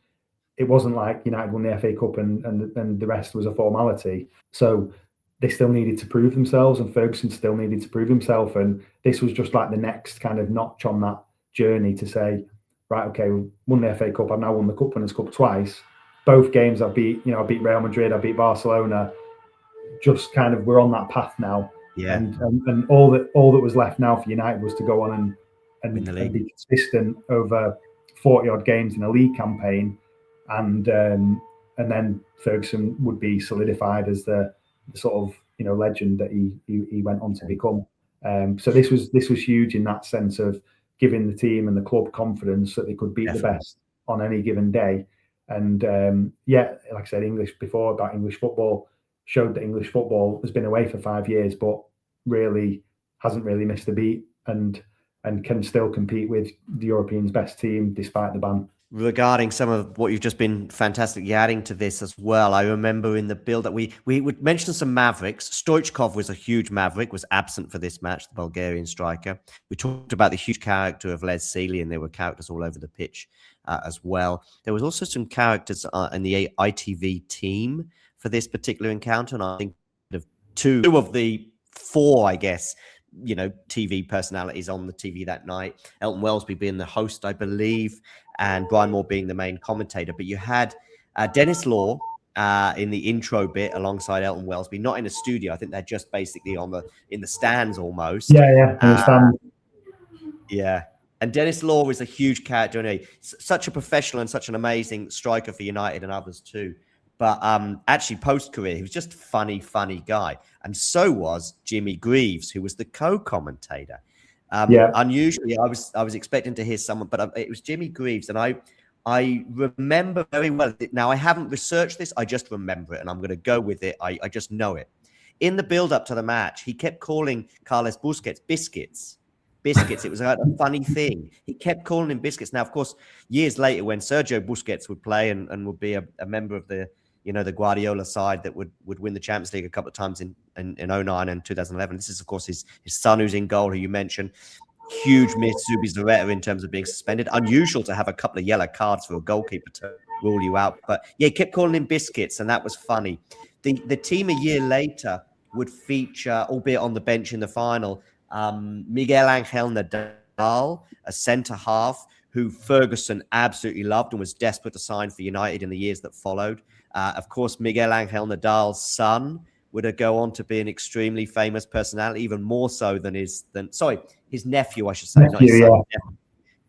like United won the FA Cup and the rest was a formality. So they still needed to prove themselves, and Ferguson still needed to prove himself. And this was just like the next kind of notch on that journey to say, right, okay, we won the FA Cup. I've now won the Cup Winners' Cup twice. Both games I beat Real Madrid, I beat Barcelona. Just kind of we're on that path now, Yeah. and all that was left now for United was to go on Win the and league. be consistent over 40 odd games in a league campaign, and then Ferguson would be solidified as the sort of legend that he went on to become. So this was huge in that sense of giving the team and the club confidence that they could beat the best on any given day. And like I said, English football showed that English football has been away for 5 years, but really hasn't really missed a beat and can still compete with the Europeans' best team despite the ban. Regarding some of what you've just been fantastically adding to this as well, I remember in the build that we would mention some Mavericks. Stoichkov was a huge Maverick, was absent for this match, the Bulgarian striker. We talked about the huge character of Les Sealy, and there were characters all over the pitch as well. There was also some characters in the ITV team for this particular encounter, and I think of two of the four, I guess, TV personalities on the TV that night. Elton Wellesby being the host, I believe, and Brian Moore being the main commentator. But you had Dennis Law in the intro bit alongside Elton Wellesby, not in a studio. I think they're just basically in the stands almost. Yeah, in the stand. Yeah. And Dennis Law is a huge character, and such a professional and such an amazing striker for United and others too. But actually, post-career, he was just a funny guy. And so was Jimmy Greaves, who was the co-commentator. Unusually, I was expecting to hear someone, but it was Jimmy Greaves. And I remember very well. Now, I haven't researched this. I just remember it, and I'm going to go with it. I just know it. In the build-up to the match, he kept calling Carles Busquets biscuits. It was a funny thing. He kept calling him biscuits. Now, of course, years later, when Sergio Busquets would play and would be a member of the the Guardiola side that would win the Champions League a couple of times in 2009 and 2011. This is, of course, his son who's in goal, who you mentioned. Huge miss, Zubizarreta, in terms of being suspended. Unusual to have a couple of yellow cards for a goalkeeper to rule you out. But yeah, he kept calling him biscuits, and that was funny. The team a year later would feature, albeit on the bench in the final, Miguel Angel Nadal, a centre-half, who Ferguson absolutely loved and was desperate to sign for United in the years that followed. Of course, Miguel Angel Nadal's son would go on to be an extremely famous personality, even more so than his nephew, I should say, not his son. Yeah.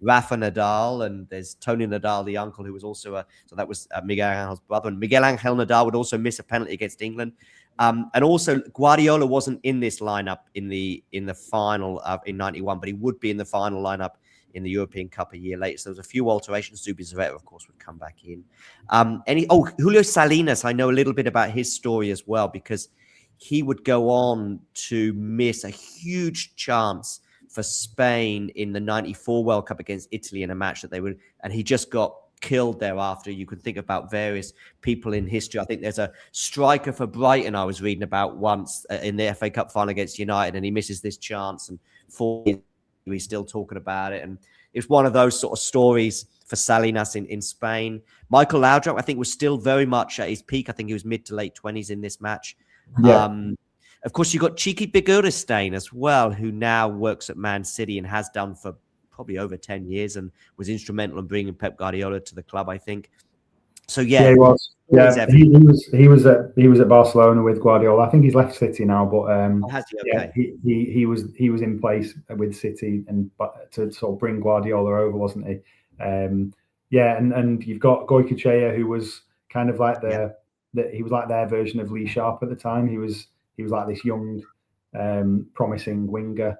Rafa Nadal, and there's Tony Nadal, the uncle, who was also so that was Miguel Angel's brother. And Miguel Angel Nadal would also miss a penalty against England. And also Guardiola wasn't in this lineup in the final in 91, but he would be in the final lineup in the European Cup a year later. So there was a few alterations. Zubizarreta, of course, would come back in. Julio Salinas, I know a little bit about his story as well, because he would go on to miss a huge chance for Spain in the 94 World Cup against Italy in a match that and he just got killed thereafter. You can think about various people in history. I think there's a striker for Brighton I was reading about once in the FA Cup final against United, and he misses this chance, and he's still talking about it. And it's one of those sort of stories for Salinas in Spain. Michael Laudrup, I think, was still very much at his peak. I think he was mid to late 20s in this match. Yeah. Of course, you've got Cheeky Bigurstein as well, who now works at Man City and has done for probably over 10 years and was instrumental in bringing Pep Guardiola to the club, I think. So yeah, he was. Yeah, he was at Barcelona with Guardiola. I think he's left City now, but has he? Okay. Yeah, he was in place with City and to sort of bring Guardiola over, wasn't he? Yeah, and you've got Goycochea, who was kind of like he was like their version of Lee Sharp at the time. He was like this young, promising winger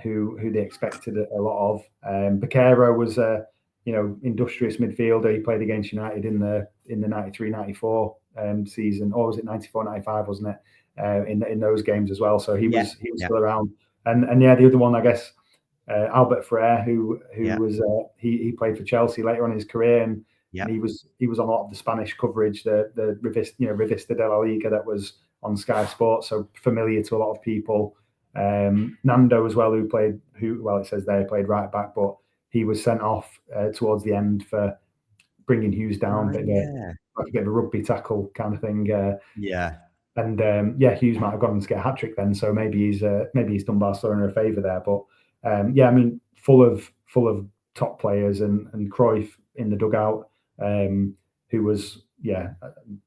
who they expected a lot of. Baquero was a industrious midfielder. He played against United in the 93-94 season, or was it 94-95, wasn't it? In those games as well. So he was still around. And the other one, I guess, Albert Ferrer, who was he played for Chelsea later on in his career, and he was on a lot of the Spanish coverage, the Revista de la Liga that was on Sky Sports, so familiar to a lot of people. Nando as well, it says there he played right back, but he was sent off towards the end for bringing Hughes down, like a bit of a rugby tackle kind of thing. And Hughes might have gone on to get a hat trick then, so maybe he's done Barcelona a favour there. But I mean, full of top players, and Cruyff in the dugout, who was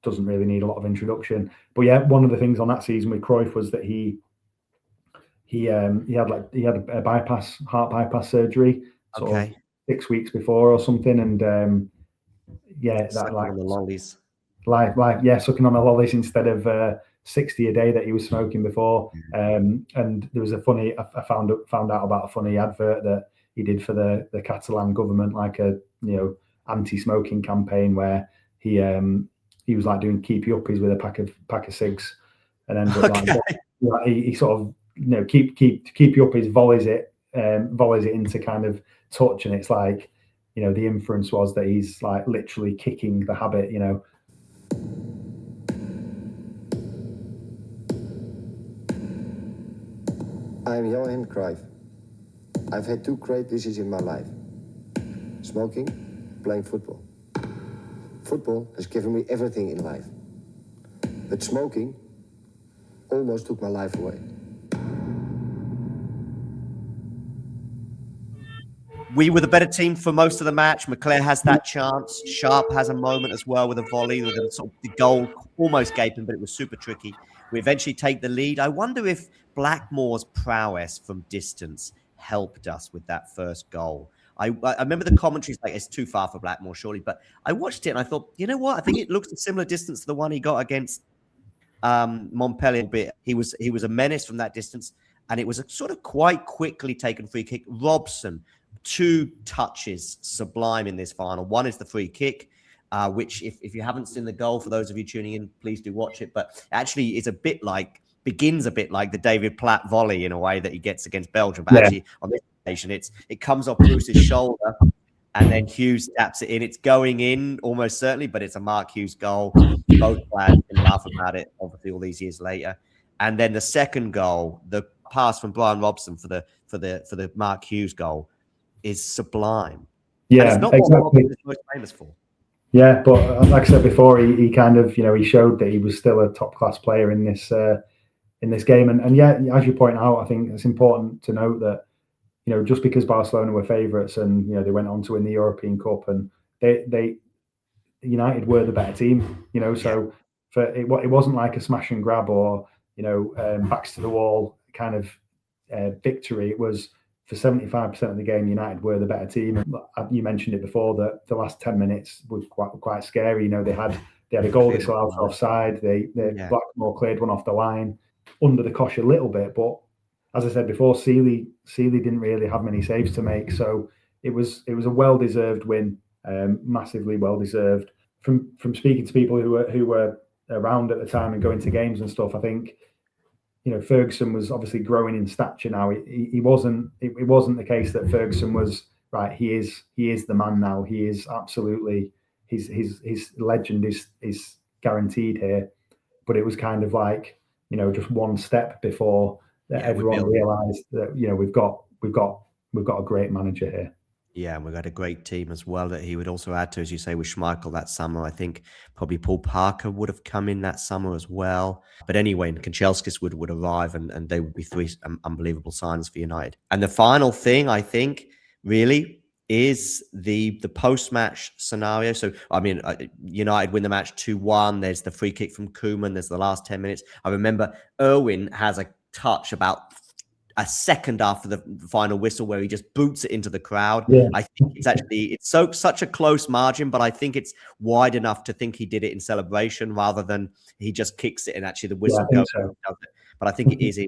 doesn't really need a lot of introduction. But yeah, one of the things on that season with Cruyff was that he had a heart bypass surgery sort of 6 weeks before or something, and sucking on the lollies, sucking on the lollies instead of 60 a day that he was smoking before. And there was I found out about a funny advert that he did for the Catalan government, like a anti-smoking campaign, where he was like doing keepy uppies with a pack of cigs, and ended up he sort of keepy uppies volleys it into kind of touch, and it's like, the inference was that he's like literally kicking the habit. I'm Johan Cruyff. I've had 2 great decisions in my life: smoking, playing football. Football has given me everything in life, but smoking almost took my life away. We were the better team for most of the match. McClair has that chance. Sharp has a moment as well with a volley, with the goal almost gaping, but it was super tricky. We eventually take the lead. I wonder if Blackmore's prowess from distance helped us with that first goal. I remember the commentaries like, it's too far for Blackmore, surely. But I watched it and I thought, you know what? I think it looks a similar distance to the one he got against Montpellier. But he was a menace from that distance. And it was a sort of quite quickly taken free kick. Robson, 2 touches sublime in this final. One is the free kick, which if you haven't seen the goal, for those of you tuning in, please do watch it. But actually is begins a bit like the David Platt volley in a way that he gets against Belgium. But actually on this occasion, it comes off Bruce's shoulder, and then Hughes taps it in. It's going in almost certainly, but it's a Mark Hughes goal. Both players can laugh about it, obviously, all these years later. And then the second goal, the pass from Brian Robson for the Mark Hughes goal, is sublime. Yeah, and it's not exactly. what Robson is most famous for. Yeah, but like I said before, he kind of, he showed that he was still a top class player in this game. And yeah, as you point out, I think it's important to note that, just because Barcelona were favourites and they went on to win the European Cup, and they United were the better team. So it wasn't like a smash and grab or backs to the wall kind of victory. It was, for 75% of the game, United were the better team. And you mentioned it before that the last 10 minutes was quite scary. They had a goal disallowed for offside. Blackmore cleared one off the line under the cosh a little bit, but as I said before, Seeley didn't really have many saves to make, so it was a well-deserved win, massively well-deserved. From speaking to people who were around at the time and going to games and stuff, I think Ferguson was obviously growing in stature now. It wasn't the case that Ferguson was right. He is the man now. He is absolutely his legend is guaranteed here. But it was kind of like just one step before everyone realised that we've got a great manager here. Yeah, and we've got a great team as well that he would also add to, as you say, with Schmeichel that summer. I think probably Paul Parker would have come in that summer as well. But anyway, Kanchelskis would arrive, and they would be 3 unbelievable signings for United. And the final thing, I think, really is the post-match scenario. So, I mean, United win the match 2-1. There's the free kick from Koeman. There's the last 10 minutes. I remember Irwin has a touch about a second after the final whistle where he just boots it into the crowd. Yeah. I think it's such a close margin, but I think it's wide enough to think he did it in celebration rather than he just kicks it and actually the whistle goes. So. But I think it is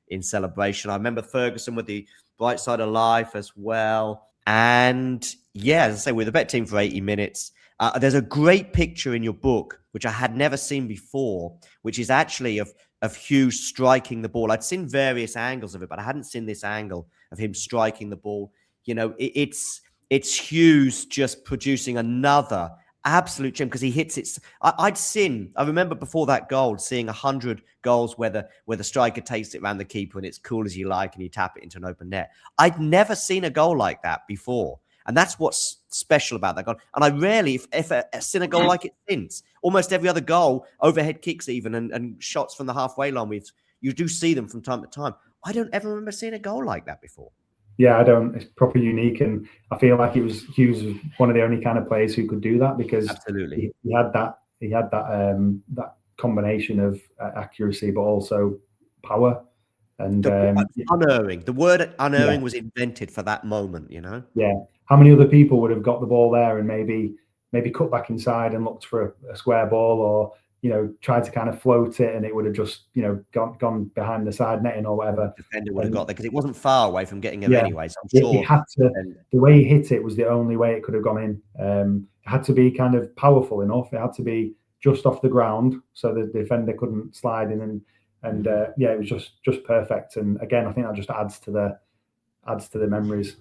in celebration. I remember Ferguson with the bright side of life as well. And yeah, as I say, we're the better team for 80 minutes. There's a great picture in your book, which I had never seen before, which is actually of Hughes striking the ball. I'd seen various angles of it, but I hadn't seen this angle of him striking the ball. It's Hughes just producing another absolute gem because he hits it. I remember before that goal, seeing 100 goals where the striker takes it around the keeper and it's cool as you like and you tap it into an open net. I'd never seen a goal like that before. And that's what's special about that goal. And I rarely, if seen a goal like it since. Almost every other goal, overhead kicks even, and shots from the halfway line, you do see them from time to time. I don't ever remember seeing a goal like that before. Yeah, I don't. It's proper unique, and I feel like Hughes was one of the only kind of players who could do that because Absolutely. he had that combination of accuracy, but also power. And Unerring. The word unerring yeah, was invented for that moment, you know? yeah. How many other people would have got the ball there and maybe cut back inside and looked for a square ball, or tried to kind of float it and it would have just gone behind the side netting or whatever. Defender would have got there because it wasn't far away from getting him Yeah, anyway. So I'm it sure. had to. The way he hit it was the only way it could have gone in. It had to be kind of powerful enough. It had to be just off the ground so the defender couldn't slide in, and yeah, it was just perfect. And again, I think that just adds to the memories.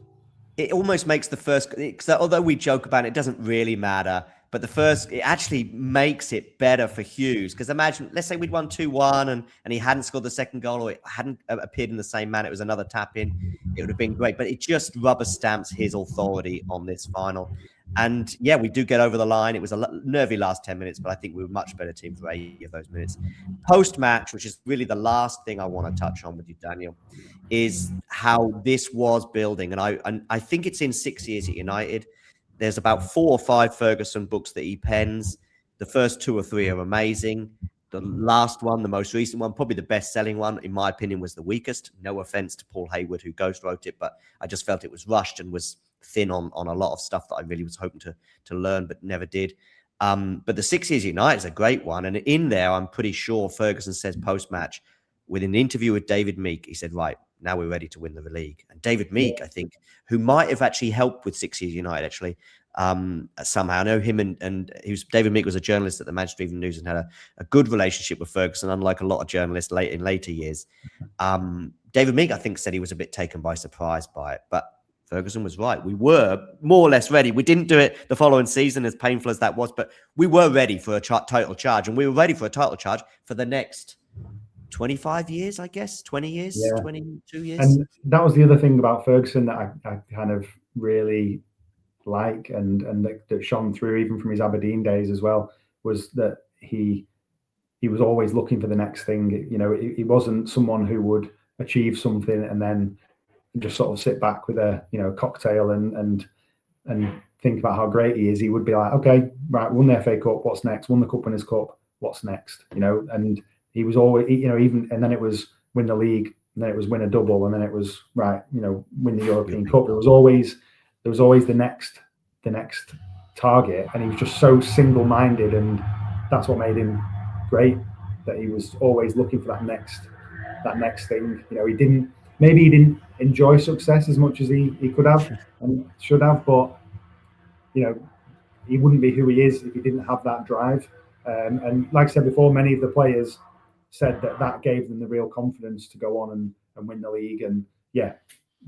It almost makes the first, because although we joke about it, it doesn't really matter. But it actually makes it better for Hughes. Because imagine, let's say we'd won 2-1 and he hadn't scored the second goal, or it hadn't appeared in the same manner. It was another tap in. It would have been great. But it just rubber stamps his authority on this final. And yeah, we do get over the line. It was a nervy last 10 minutes, but I think we were a much better team for 80 of those minutes. Post-match, which is really the last thing I want to touch on with you, Daniel, is how this was building. And I think it's in 6 years at United. There's about 4 or 5 Ferguson books that he pens. The first 2 or 3 are amazing. The last one, the most recent one, probably the best-selling one, in my opinion, was the weakest. No offense to Paul Hayward, who ghostwrote it, but I just felt it was rushed and was thin on a lot of stuff that I really was hoping to learn, but never did. But the 6 years at United is a great one. And in there, I'm pretty sure Ferguson says post-match, with an interview with David Meek, he said, right, now we're ready to win the league. And David Meek, I think, who might have actually helped with 6 years United, actually, somehow. I know him and David Meek was a journalist at the Manchester Evening News and had a good relationship with Ferguson, unlike a lot of journalists in later years. David Meek, I think, said he was a bit taken by surprise by it, but Ferguson was right. We were more or less ready. We didn't do it the following season, as painful as that was, but we were ready for a title charge, and we were ready for a title charge for the next 25 years, I guess, 20 years, yeah. 22 years. And that was the other thing about Ferguson that I kind of really like and that shone through even from his Aberdeen days as well, was that he was always looking for the next thing. He wasn't someone who would achieve something and then just sort of sit back with a cocktail and think about how great he is. He would be like, okay, right, won the FA Cup, what's next? Won the Cup Winners' Cup, what's next? And he was always, and then it was win the league, and then it was win a double, and then it was right, win the European Cup. There was always the next target, and he was just so single-minded, and that's what made him great. That he was always looking for that next thing. He didn't enjoy success as much as he could have and should have, but he wouldn't be who he is if he didn't have that drive. And like I said before, many of the players said that gave them the real confidence to go on and win the league. And yeah,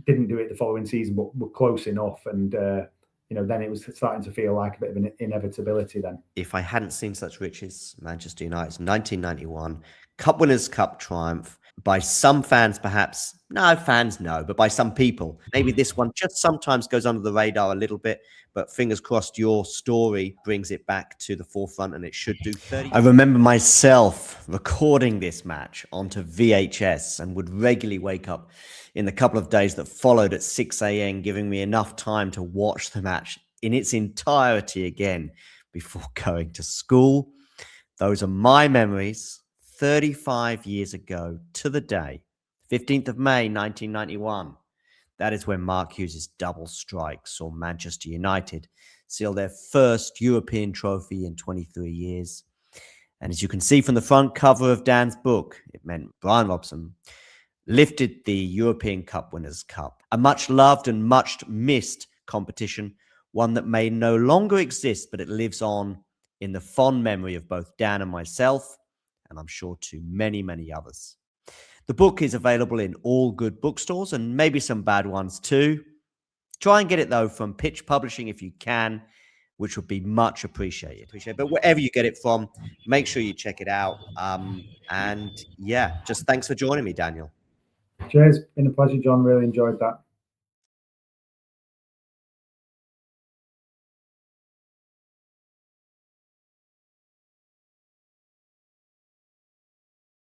didn't do it the following season, but were close enough. And then it was starting to feel like a bit of an inevitability then. If I hadn't seen such riches, Manchester United's 1991 Cup Winners' Cup triumph, by some fans perhaps, no, but by some people, maybe this one just sometimes goes under the radar a little bit, but fingers crossed your story brings it back to the forefront, and it should do 30. I remember myself recording this match onto VHS and would regularly wake up in the couple of days that followed at 6 a.m, giving me enough time to watch the match in its entirety again before going to school. Those are my memories 35 years ago to the day, 15th of May, 1991. That is when Mark Hughes' double strike saw Manchester United seal their first European trophy in 23 years. And as you can see from the front cover of Dan's book, it meant Brian Robson lifted the European Cup Winners' Cup, a much loved and much missed competition, one that may no longer exist, but it lives on in the fond memory of both Dan and myself, and I'm sure to many, many others. The book is available in all good bookstores and maybe some bad ones too. Try and get it, though, from Pitch Publishing if you can, which would be much appreciated. But wherever you get it from, make sure you check it out. And yeah, just thanks for joining me, Daniel. Cheers. Been a pleasure, John. Really enjoyed that.